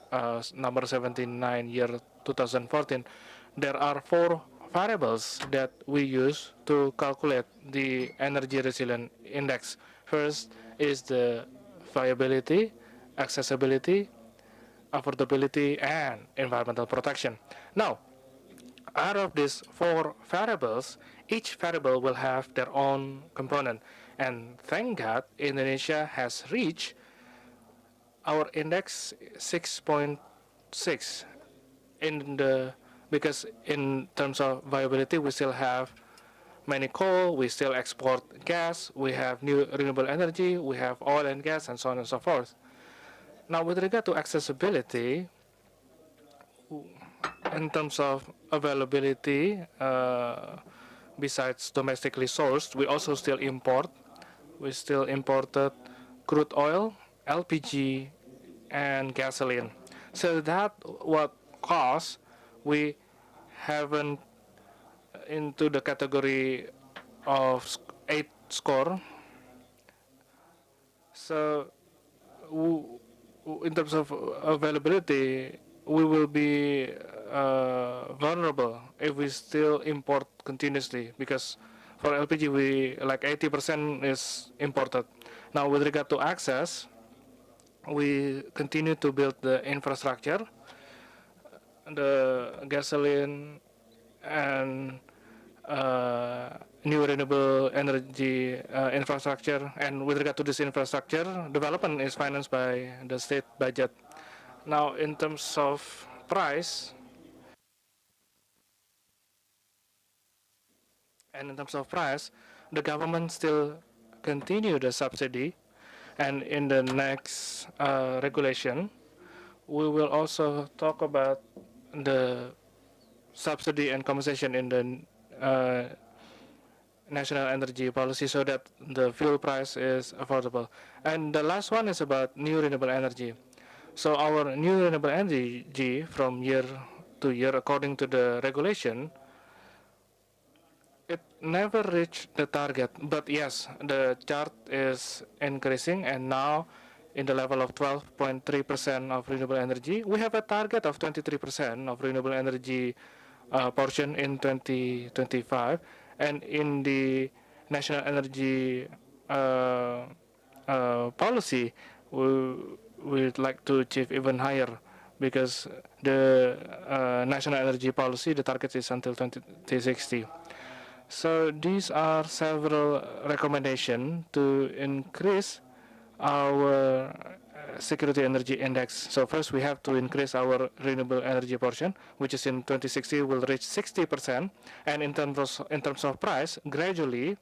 S2: number 79 year 2014. There are 4 variables that we use to calculate the energy resilience index. First is the viability, accessibility, affordability, and environmental protection. Now, out of these 4 variables, each variable will have their own component. And thank God, Indonesia has reached our index 6.6 because in terms of viability, we still have many coal, we still export gas, we have new renewable energy, we have oil and gas, and so on and so forth. Now, with regard to accessibility, in terms of availability, besides domestically sourced, we also still import. We still imported crude oil, LPG, and gasoline. So that what caused we haven't into the category of 8 score. So in terms of availability, we will be vulnerable if we still import continuously, because For LPG, we like 80% is imported. Now, with regard to access, we continue to build the infrastructure, the gasoline and new renewable energy infrastructure. And with regard to this infrastructure, development is financed by the state budget. Now, in terms of price, the government still continue the subsidy, and in the next regulation, we will also talk about the subsidy and compensation in the national energy policy so that the fuel price is affordable. And the last one is about new renewable energy. So our new renewable energy from year to year, according to the regulation, it never reached the target. But yes, the chart is increasing, and now in the level of 12.3% of renewable energy. We have a target of 23% of renewable energy portion in 2025, and in the national energy policy, we'd like to achieve even higher, because the national energy policy, the target is until 2060. So these are several recommendations to increase our security energy index. So first, we have to increase our renewable energy portion, which is in 2060 will reach 60%. And in terms of price, gradually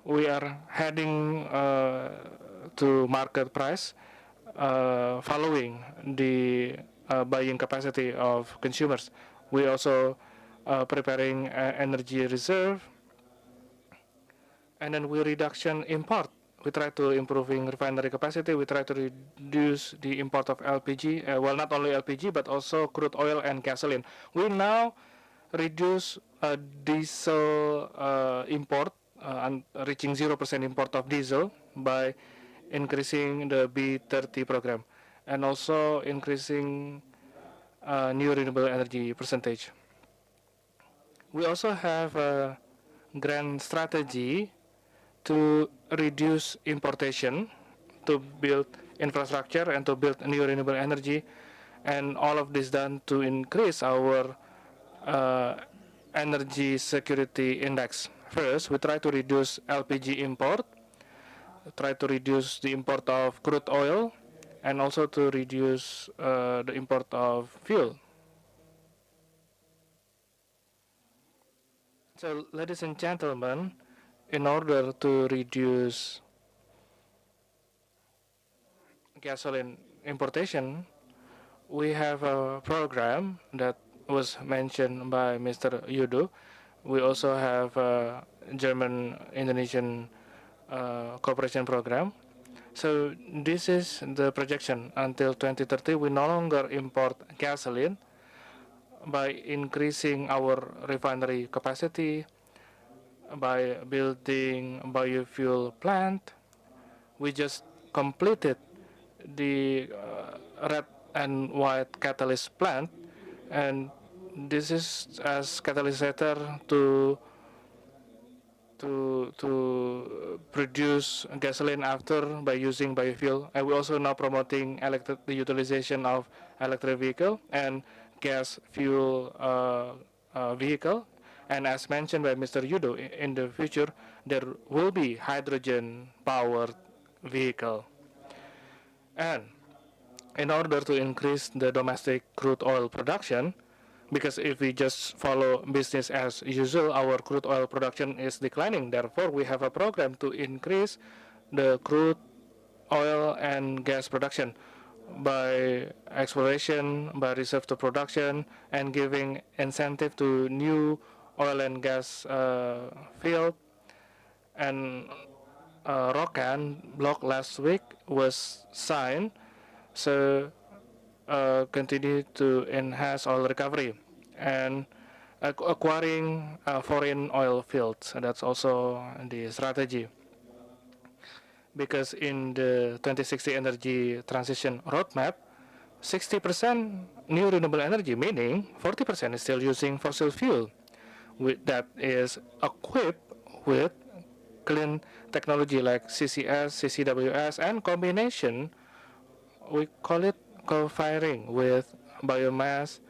S2: we are heading to market price, following the buying capacity of consumers. We also preparing energy reserve, and then we reduction import. We try to improving refinery capacity. We try to reduce the import of LPG. Well, not only LPG, but also crude oil and gasoline. We now reduce diesel import, and reaching 0% import of diesel by increasing the B30 program, and also increasing new renewable energy percentage. We also have a grand strategy to reduce importation, to build infrastructure, and to build new renewable energy, and all of this done to increase our energy security index. First, we try to reduce LPG import, try to reduce the import of crude oil, and also to reduce the import of fuel. So, ladies and gentlemen, in order to reduce gasoline importation, we have a program that was mentioned by Mr. Yudo. We also have a German-Indonesian cooperation program. So this is the projection. Until 2030, we no longer import gasoline by increasing our refinery capacity, by building biofuel plant. We just completed the red and white catalyst plant, and this is as catalysator to produce gasoline after by using biofuel. And we also now promoting the utilization of electric vehicle and gas fuel vehicle. And as mentioned by Mr. Yudo, in the future there will be hydrogen-powered vehicle. And in order to increase the domestic crude oil production, because if we just follow business as usual, our crude oil production is declining. Therefore, we have a program to increase the crude oil and gas production by exploration, by reserve to production, and giving incentive to new oil and gas field. And Rokan block last week was signed, so continue to enhance oil recovery and acquiring foreign oil fields. And that's also the strategy, because in the 2060 energy transition roadmap, 60% new renewable energy, meaning 40% is still using fossil fuel, that is equipped with clean technology like CCS, CCWS, and combination, we call it co-firing with biomass,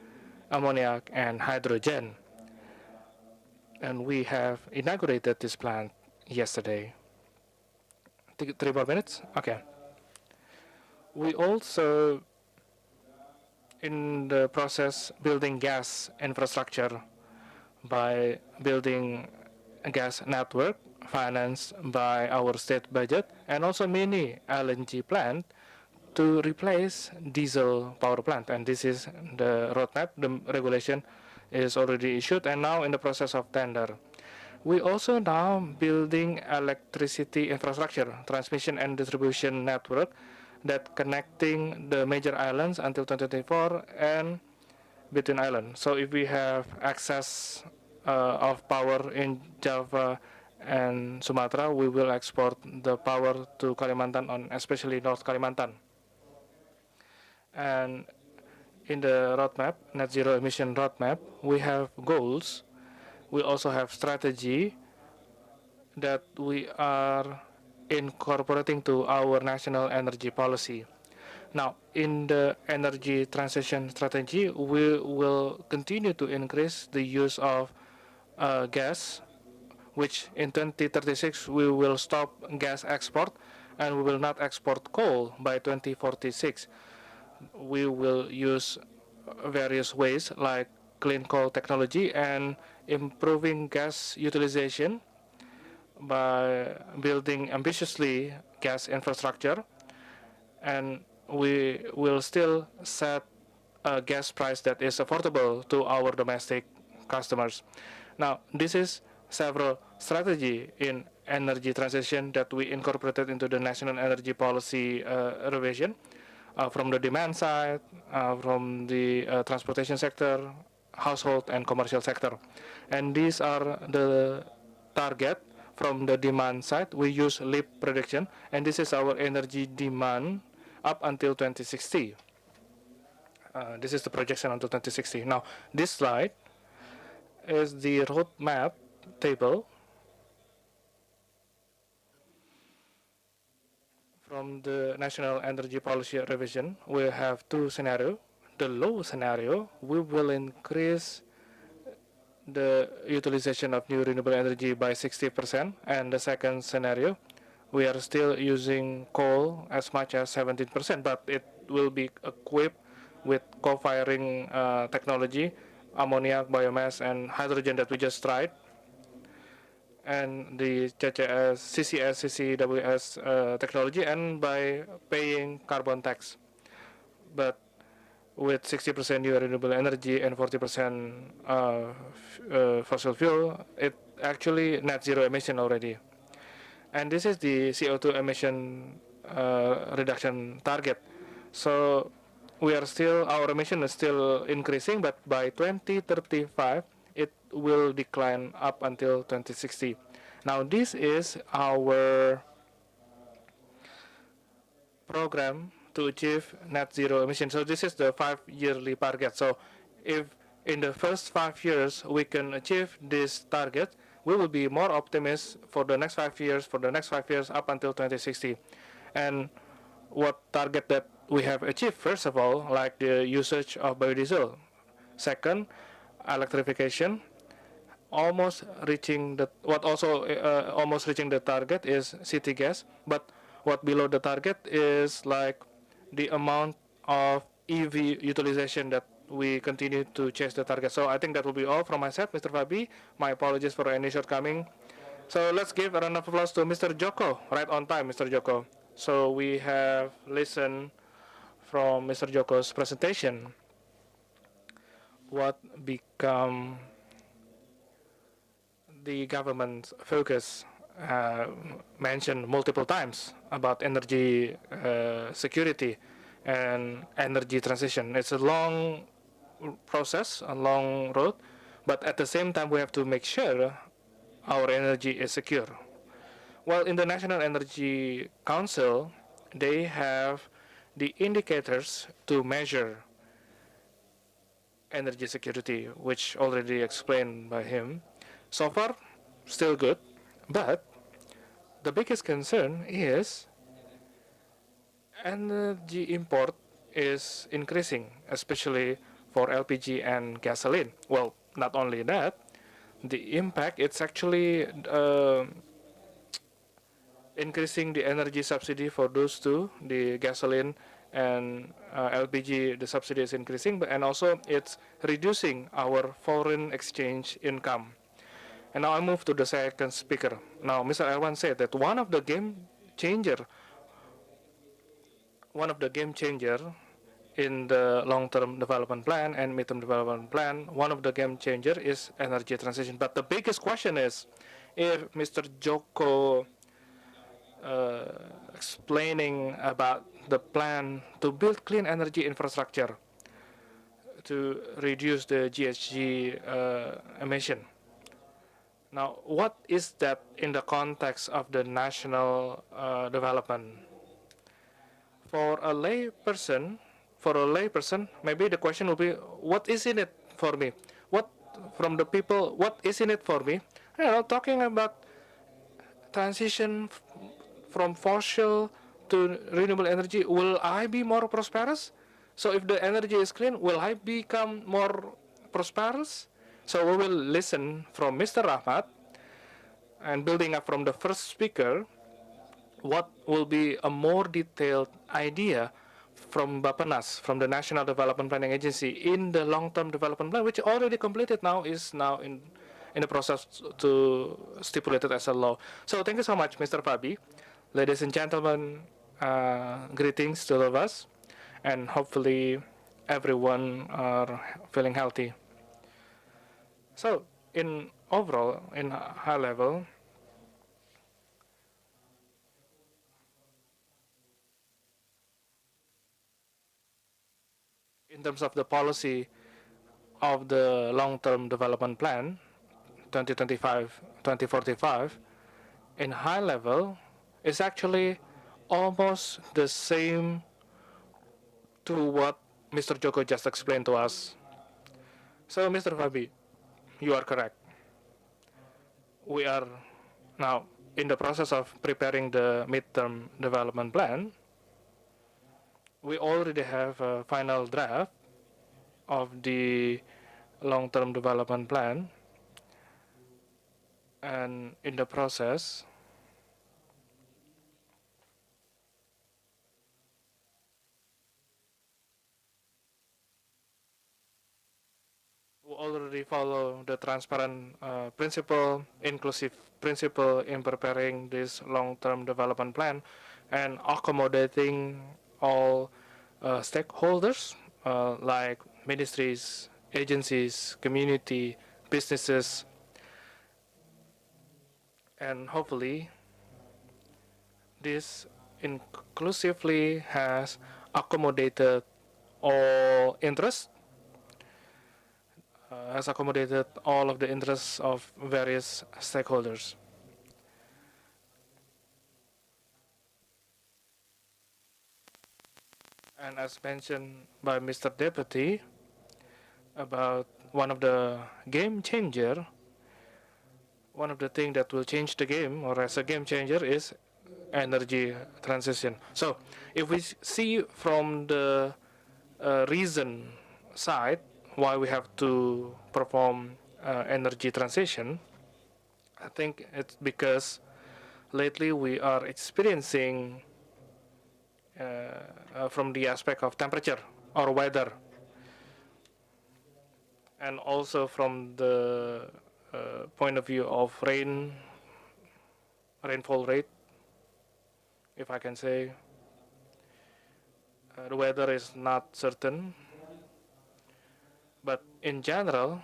S2: ammoniac, and hydrogen. And we have inaugurated this plant yesterday. 3 more minutes? Okay. We also in the process building gas infrastructure by building a gas network financed by our state budget and also mini LNG plant to replace diesel power plant. And this is the roadmap. The regulation is already issued and now in the process of tender. We also now building electricity infrastructure, transmission and distribution network that connecting the major islands until 2024 and between islands. So if we have access of power in Java and Sumatra, we will export the power to Kalimantan, on especially North Kalimantan. And in the roadmap, net zero emission roadmap, we have goals. We also have strategy that we are incorporating to our national energy policy. Now, in the energy transition strategy, we will continue to increase the use of gas, which in 2036 we will stop gas export and we will not export coal by 2046. We will use various ways like clean coal technology and improving gas utilization by building ambitiously gas infrastructure, and we will still set a gas price that is affordable to our domestic customers. Now, this is several strategy in energy transition that we incorporated into the national energy policy revision from the demand side, from the transportation sector, household and commercial sector. And these are the target. From the demand side, we use leap prediction, and this is our energy demand up until 2060. This is the projection until 2060. Now, this slide is the roadmap table from the National Energy Policy Revision. We have two scenarios. The low scenario, we will increase the utilization of new renewable energy by 60%, and the second scenario, we are still using coal as much as 17%, but it will be equipped with co-firing technology, ammonia, biomass, and hydrogen that we just tried, and the CCS, CCWS technology, and by paying carbon tax. But with 60% new renewable energy and 40% fossil fuel, it actually net zero emission already. And this is the CO2 emission reduction target. So we are still, our emission is still increasing, but by 2035, it will decline up until 2060. Now, this is our program to achieve net zero emission. So this is the 5-yearly target. So if in the first 5 years we can achieve this target, we will be more optimistic for the next 5 years, up until 2060. And what target that we have achieved, first of all, like the usage of biodiesel. Second, electrification. Almost reaching the target is city gas, but what below the target is like the amount of EV utilization that we continue to chase the target. So I think that will be all from my side, Mr. Fabi. My apologies for any shortcoming. So let's give a round of applause to Mr. Joko, right on time, Mr. Joko. So we have listened from Mr. Joko's presentation what become the government's focus, mentioned multiple times about energy security and energy transition. It's a long process, a long road, but at the same time we have to make sure our energy is secure. Well, in the National Energy Council, they have the indicators to measure energy security, which already explained by him. So far, still good, But the biggest concern is energy import is increasing, especially for LPG and gasoline. Well, not only that, the impact it's actually increasing the energy subsidy for those two, the gasoline and LPG. The subsidy is increasing, but and also it's reducing our foreign exchange income. And now I move to the second speaker. Now, Mr. Erwan said that one of the game changer in the long-term development plan and mid-term development plan, one of the game changer is energy transition. But the biggest question is, if Mr. Joko explaining about the plan to build clean energy infrastructure to reduce the GHG emission. Now, what is that in the context of the national development? For a layperson, maybe the question will be, what is in it for me? What from the people? What is in it for me? Talking about transition from fossil to renewable energy, will I be more prosperous? So if the energy is clean, will I become more prosperous? So we will listen from Mr. Rahmat, and building up from the first speaker, what will be a more detailed idea from Bapenas, from the National Development Planning Agency, in the long-term development plan, which already completed now, is now in the process to stipulated as a law. So thank you so much, Mr. Fabi. Ladies and gentlemen, greetings to all of us, and hopefully everyone are feeling healthy. So in overall, in high level, in terms of the policy of the long-term development plan 2025-2045, in high level is actually almost the same to what Mr. Joko just explained to us. So, Mr. Fabi, you are correct. We are now in the process of preparing the midterm development plan. We already have a final draft of the long-term development plan, and in the process we already follow the transparent principle, inclusive principle in preparing this long-term development plan and accommodating all stakeholders like ministries, agencies, community, businesses, and hopefully this inclusively has accommodated all interests, has accommodated all of the interests of various stakeholders. And as mentioned by Mr. Deputy about one of the game changer, one of the things that will change the game or as a game changer is energy transition. So if we see from the reason side why we have to perform energy transition, I think it's because lately we are experiencing from the aspect of temperature or weather, and also from the point of view of rainfall rate, if I can say, the weather is not certain, but in general,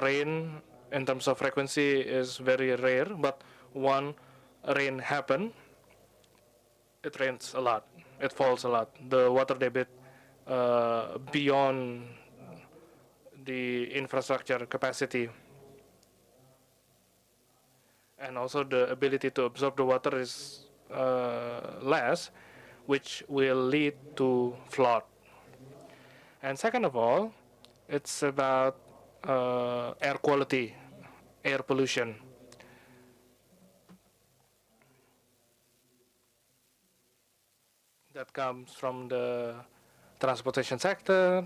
S2: rain in terms of frequency is very rare, but when rain happen, it rains a lot, it falls a lot. The water debit beyond the infrastructure capacity, and also the ability to absorb the water is less, which will lead to flood. And second of all, it's about air quality, air pollution. that comes from the transportation sector,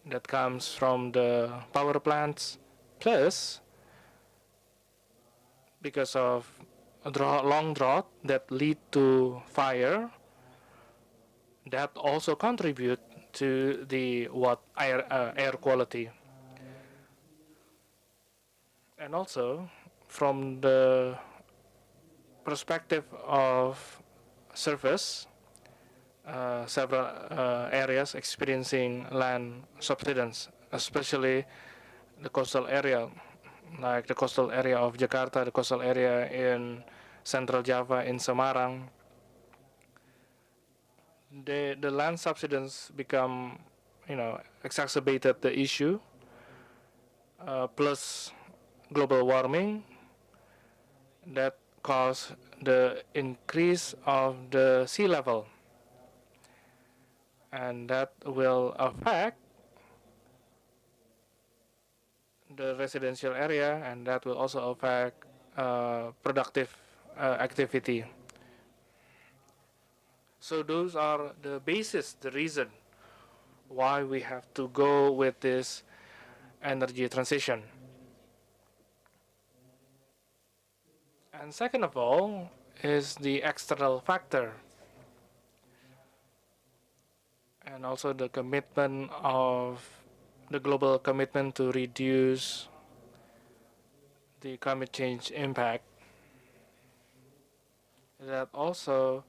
S2: that comes from the power plants, plus because of a long drought that lead to fire, that also contribute to the air quality. And also from the perspective of surface, several areas experiencing land subsidence, especially the coastal area, like the coastal area of Jakarta, the coastal area in Central Java, in Semarang. The land subsidence become, exacerbated the issue, plus global warming that cause the increase of the sea level, and that will affect the residential area, and that will also affect productive activity. So those are the basis, the reason why we have to go with this energy transition. And second of all is the external factor, and also the commitment of the global commitment to reduce the climate change impact. That also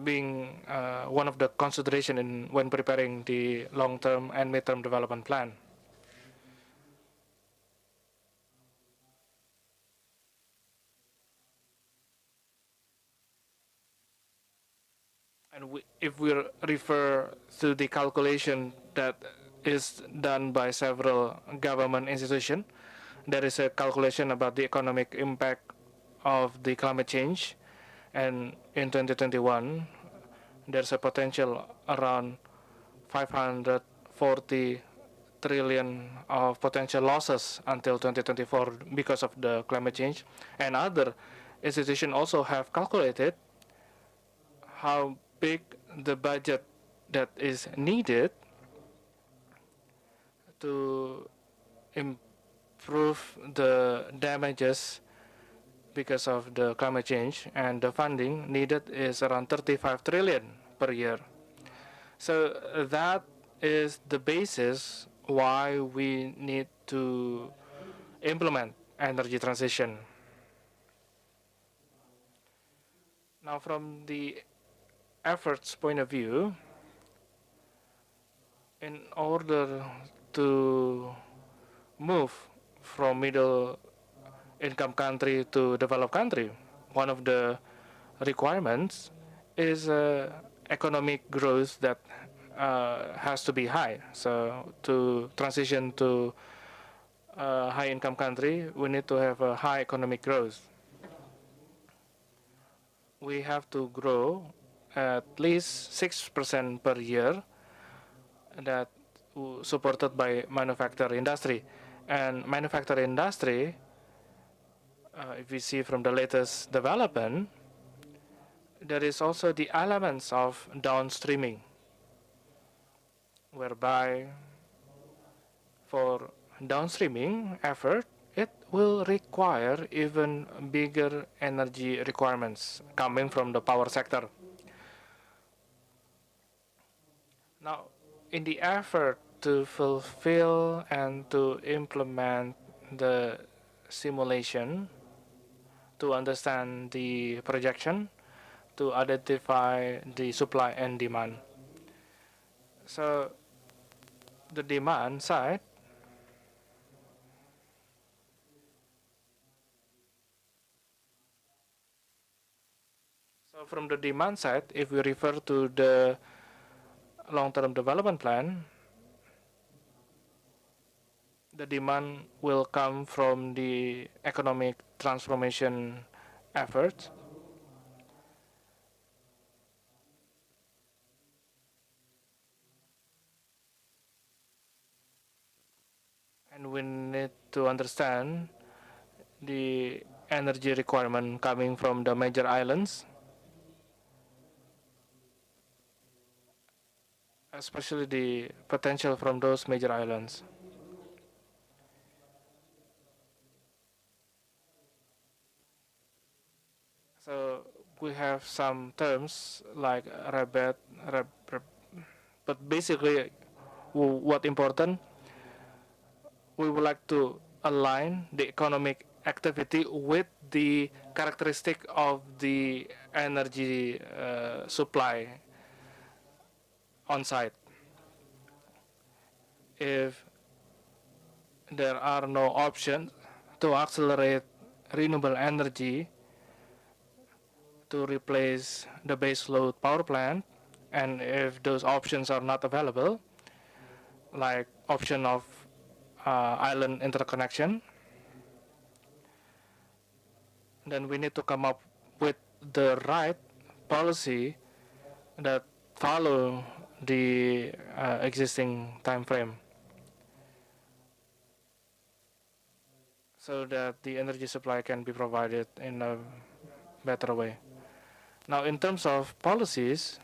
S2: being one of the consideration in when preparing the long-term and mid-term development plan. And if we refer to the calculation that is done by several government institutions, there is a calculation about the economic impact of the climate change, and in 2021 there's a potential around 540 trillion of potential losses until 2024 because of the climate change. And other institutions also have calculated how big the budget that is needed to improve the damages because of the climate change, and the funding needed is around 35 trillion per year. So that is the basis why we need to implement energy transition. Now, from the efforts point of view, in order to move from middle income country to developed country, one of the requirements is economic growth that has to be high. So to transition to a high income country, we need to have a high economic growth. We have to grow at least 6% per year, that supported by manufacturing industry. And manufacturing industry, if we see from the latest development, there is also the elements of downstreaming, whereby for downstreaming effort, it will require even bigger energy requirements coming from the power sector. Now, in the effort to fulfill and to implement the simulation, to understand the projection, to identify the supply and demand. So the demand side, so from the demand side, if we refer to the long-term development plan, the demand will come from the economic transformation efforts. And we need to understand the energy requirement coming from the major islands, especially the potential from those major islands. So we have some terms like rebate, but basically what important, we would like to align the economic activity with the characteristic of the energy supply on site. If there are no options to accelerate renewable energy to replace the baseload power plant, and if those options are not available, like option of island interconnection, then we need to come up with the right policy that follow the existing time frame, so that the energy supply can be provided in a better way. Now, in terms of policies,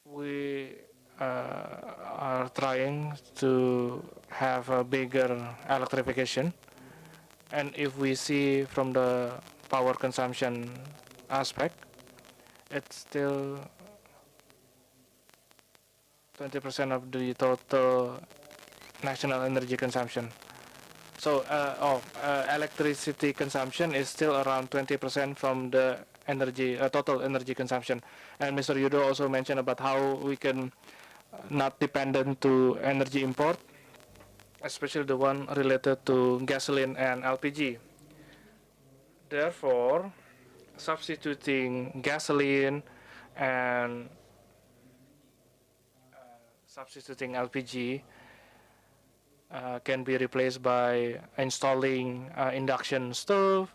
S2: we are trying to have a bigger electrification, and if we see from the power consumption aspect, it's still 20% of the total national energy consumption. So electricity consumption is still around 20% from the energy total energy consumption. And Mr. Yudo also mentioned about how we can not dependent to energy import, especially the one related to gasoline and LPG. Therefore, substituting gasoline and substituting LPG can be replaced by installing induction stove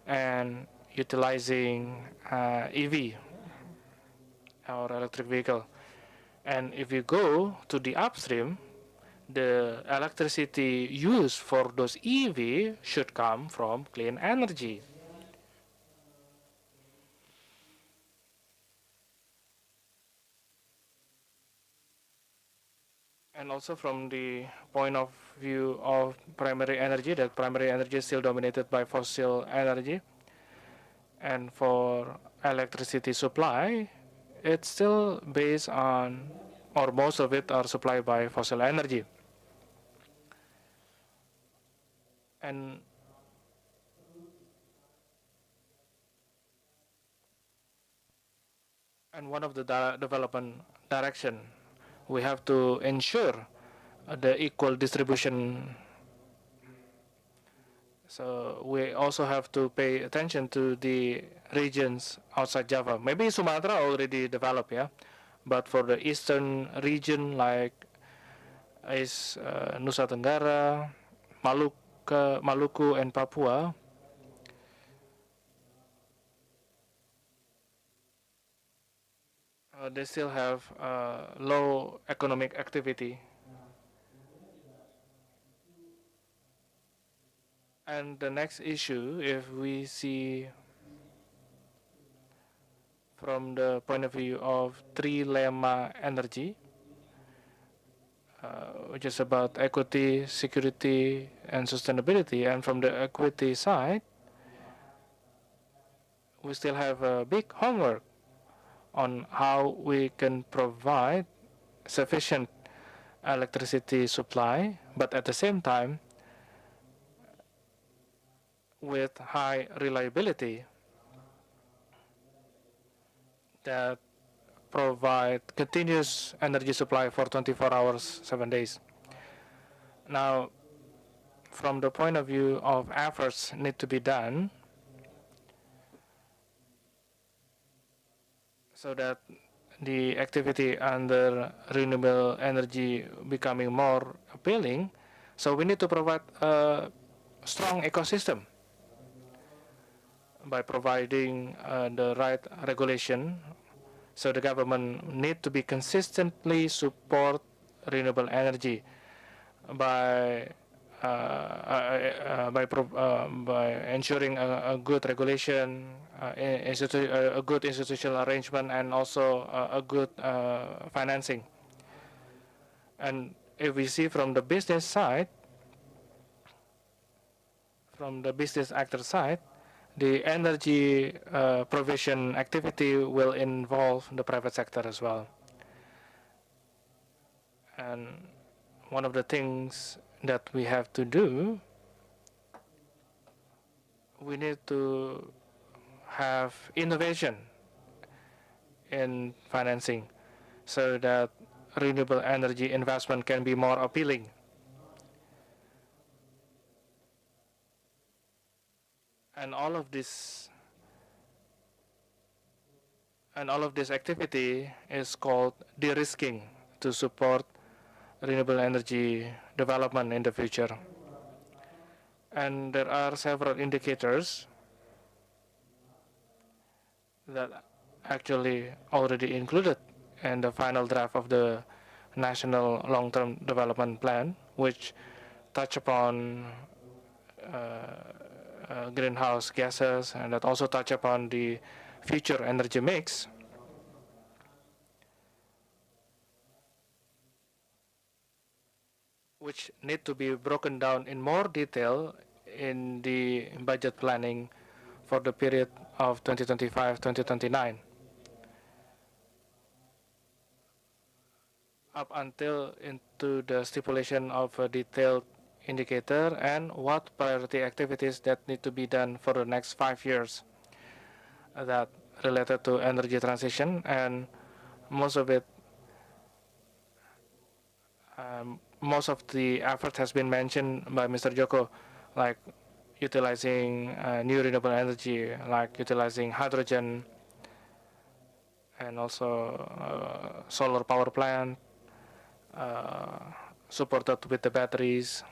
S2: and utilizing EV or electric vehicle. And if you go to the upstream, the electricity used for those EV should come from clean energy. And also from the point of view of primary energy, that primary energy is still dominated by fossil energy. And for electricity supply, it's still based on, or most of it are supplied by fossil energy. And one of the development direction, we have to ensure the equal distribution. So we also have to pay attention to the regions outside Java. Maybe Sumatra already developed, yeah, but for the eastern region like is Nusa Tenggara, Maluku, and Papua, they still have low economic activity. And the next issue, if we see from the point of view of trilemma energy, which is about equity, security, and sustainability. And from the equity side, we still have a big homework on how we can provide sufficient electricity supply, but at the same time with high reliability that provide continuous energy supply for 24 hours, 7 days. Now, from the point of view of efforts need to be done so that the activity under renewable energy becoming more appealing, so we need to provide a strong ecosystem by providing the right regulation. So the government need to be consistently support renewable energy. by by ensuring a good regulation, a good institutional arrangement, and also a good financing. And if we see from the business side, from the business actor side, the energy provision activity will involve the private sector as well. And one of the things that we have to do, we need to have innovation in financing so that renewable energy investment can be more appealing. And all of this activity is called de-risking to support renewable energy development in the future. And there are several indicators that actually already included in the final draft of the National Long-Term Development Plan, which touch upon greenhouse gases, and that also touch upon the future energy mix. Which need to be broken down in more detail in the budget planning for the period of 2025-2029. Up until into the stipulation of a detailed indicator and what priority activities that need to be done for the next 5 years that related to energy transition, and most of it, most of the effort has been mentioned by Mr. Joko, like utilizing new renewable energy, like utilizing hydrogen, and also solar power plant, supported with the batteries,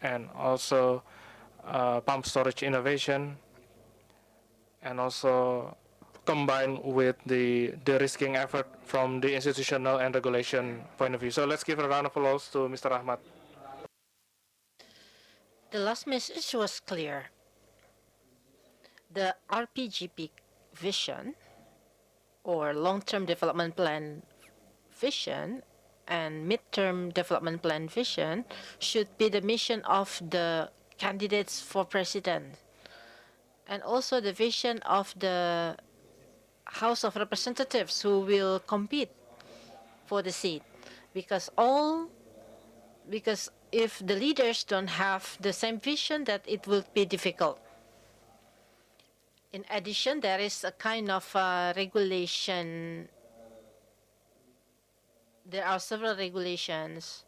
S2: and also pump storage innovation, and also combined with the de-risking effort from the institutional and regulation point of view. So let's give a round of applause to Mr. Ahmad.
S1: The last message was clear. The RPGP vision, or long-term development plan vision, and mid-term development plan vision should be the mission of the candidates for president, and also the vision of the House of Representatives who will compete for the seat, because if the leaders don't have the same vision, that it will be difficult. In addition, there is a kind of regulation. There are several regulations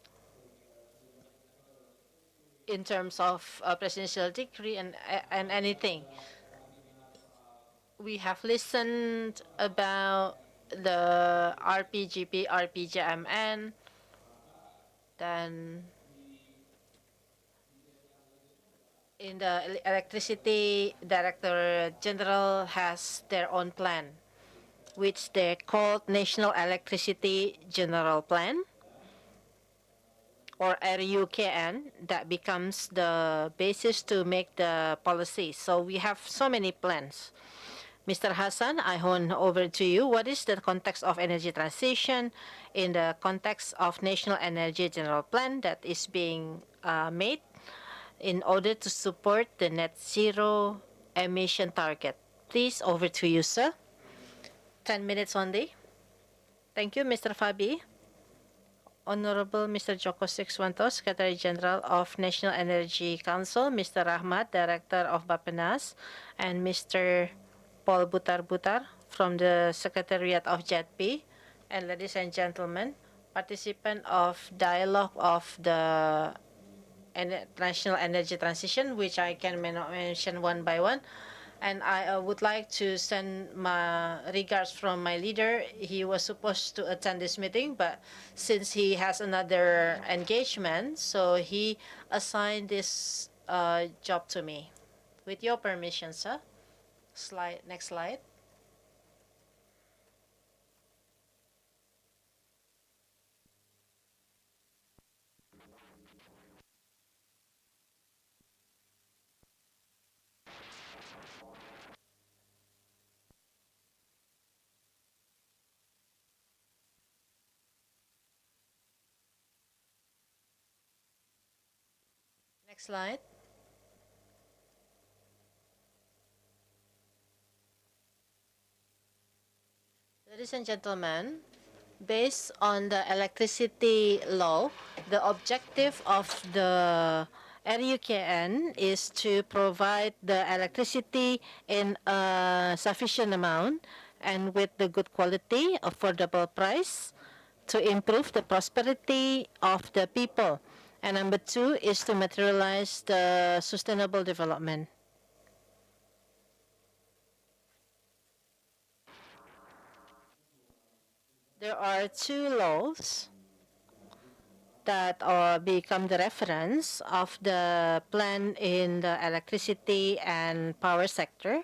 S1: in terms of presidential decree and anything. We have listened about the RPGP, RPJMN, then in the electricity director general has their own plan, which they called National Electricity General Plan, or RUKN, that becomes the basis to make the policy. So we have so many plans. Mr. Hassan, I hand over to you. What is the context of energy transition in the context of National Energy General Plan that is being made in order to support the net zero emission target? Please, over to you, sir. 10 minutes only. Thank you, Mr. Fabi. Honorable Mr. Joko Sixwanto, Secretary General of National Energy Council, Mr. Rahmat, Director of Bappenas, and Mr. Paul Butar from the Secretariat of JETP, and ladies and gentlemen, participant of dialogue of the National Energy Transition, which I can mention one by one. And I would like to send my regards from my leader. He was supposed to attend this meeting, but since he has another engagement, so he assigned this job to me. With your permission, sir. Next slide. Next slide. Ladies and gentlemen, based on the electricity law, the objective of the RUKN is to provide the electricity in a sufficient amount and with the good quality, affordable price to improve the prosperity of the people. And number two is to materialize the sustainable development. There are two laws that become the reference of the plan in the electricity and power sector.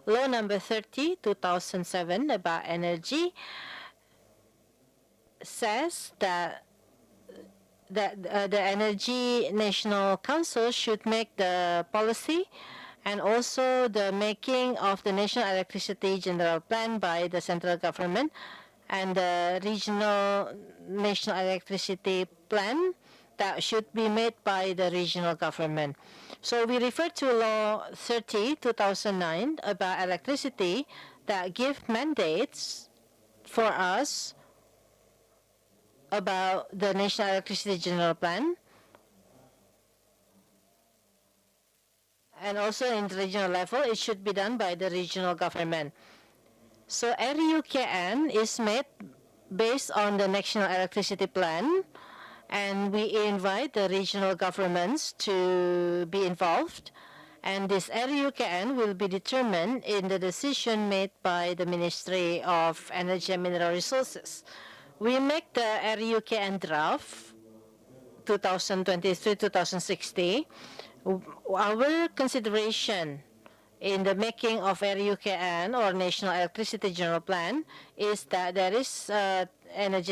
S1: Law number 30, 2007 about energy says that the Energy National Council should make the policy and also the making of the National Electricity General Plan by the central government and the regional national electricity plan that should be made by the regional government. So we refer to Law 30, 2009 about electricity that give mandates for us about the National Electricity General Plan. And also in the regional level, it should be done by the regional government. So RUKN is made based on the National Electricity Plan, and we invite the regional governments to be involved. And this RUKN will be determined in the decision made by the Ministry of Energy and Mineral Resources. We make the RUKN draft 2023-2060. Our consideration in the making of RUKN or National Electricity General Plan is that there is energy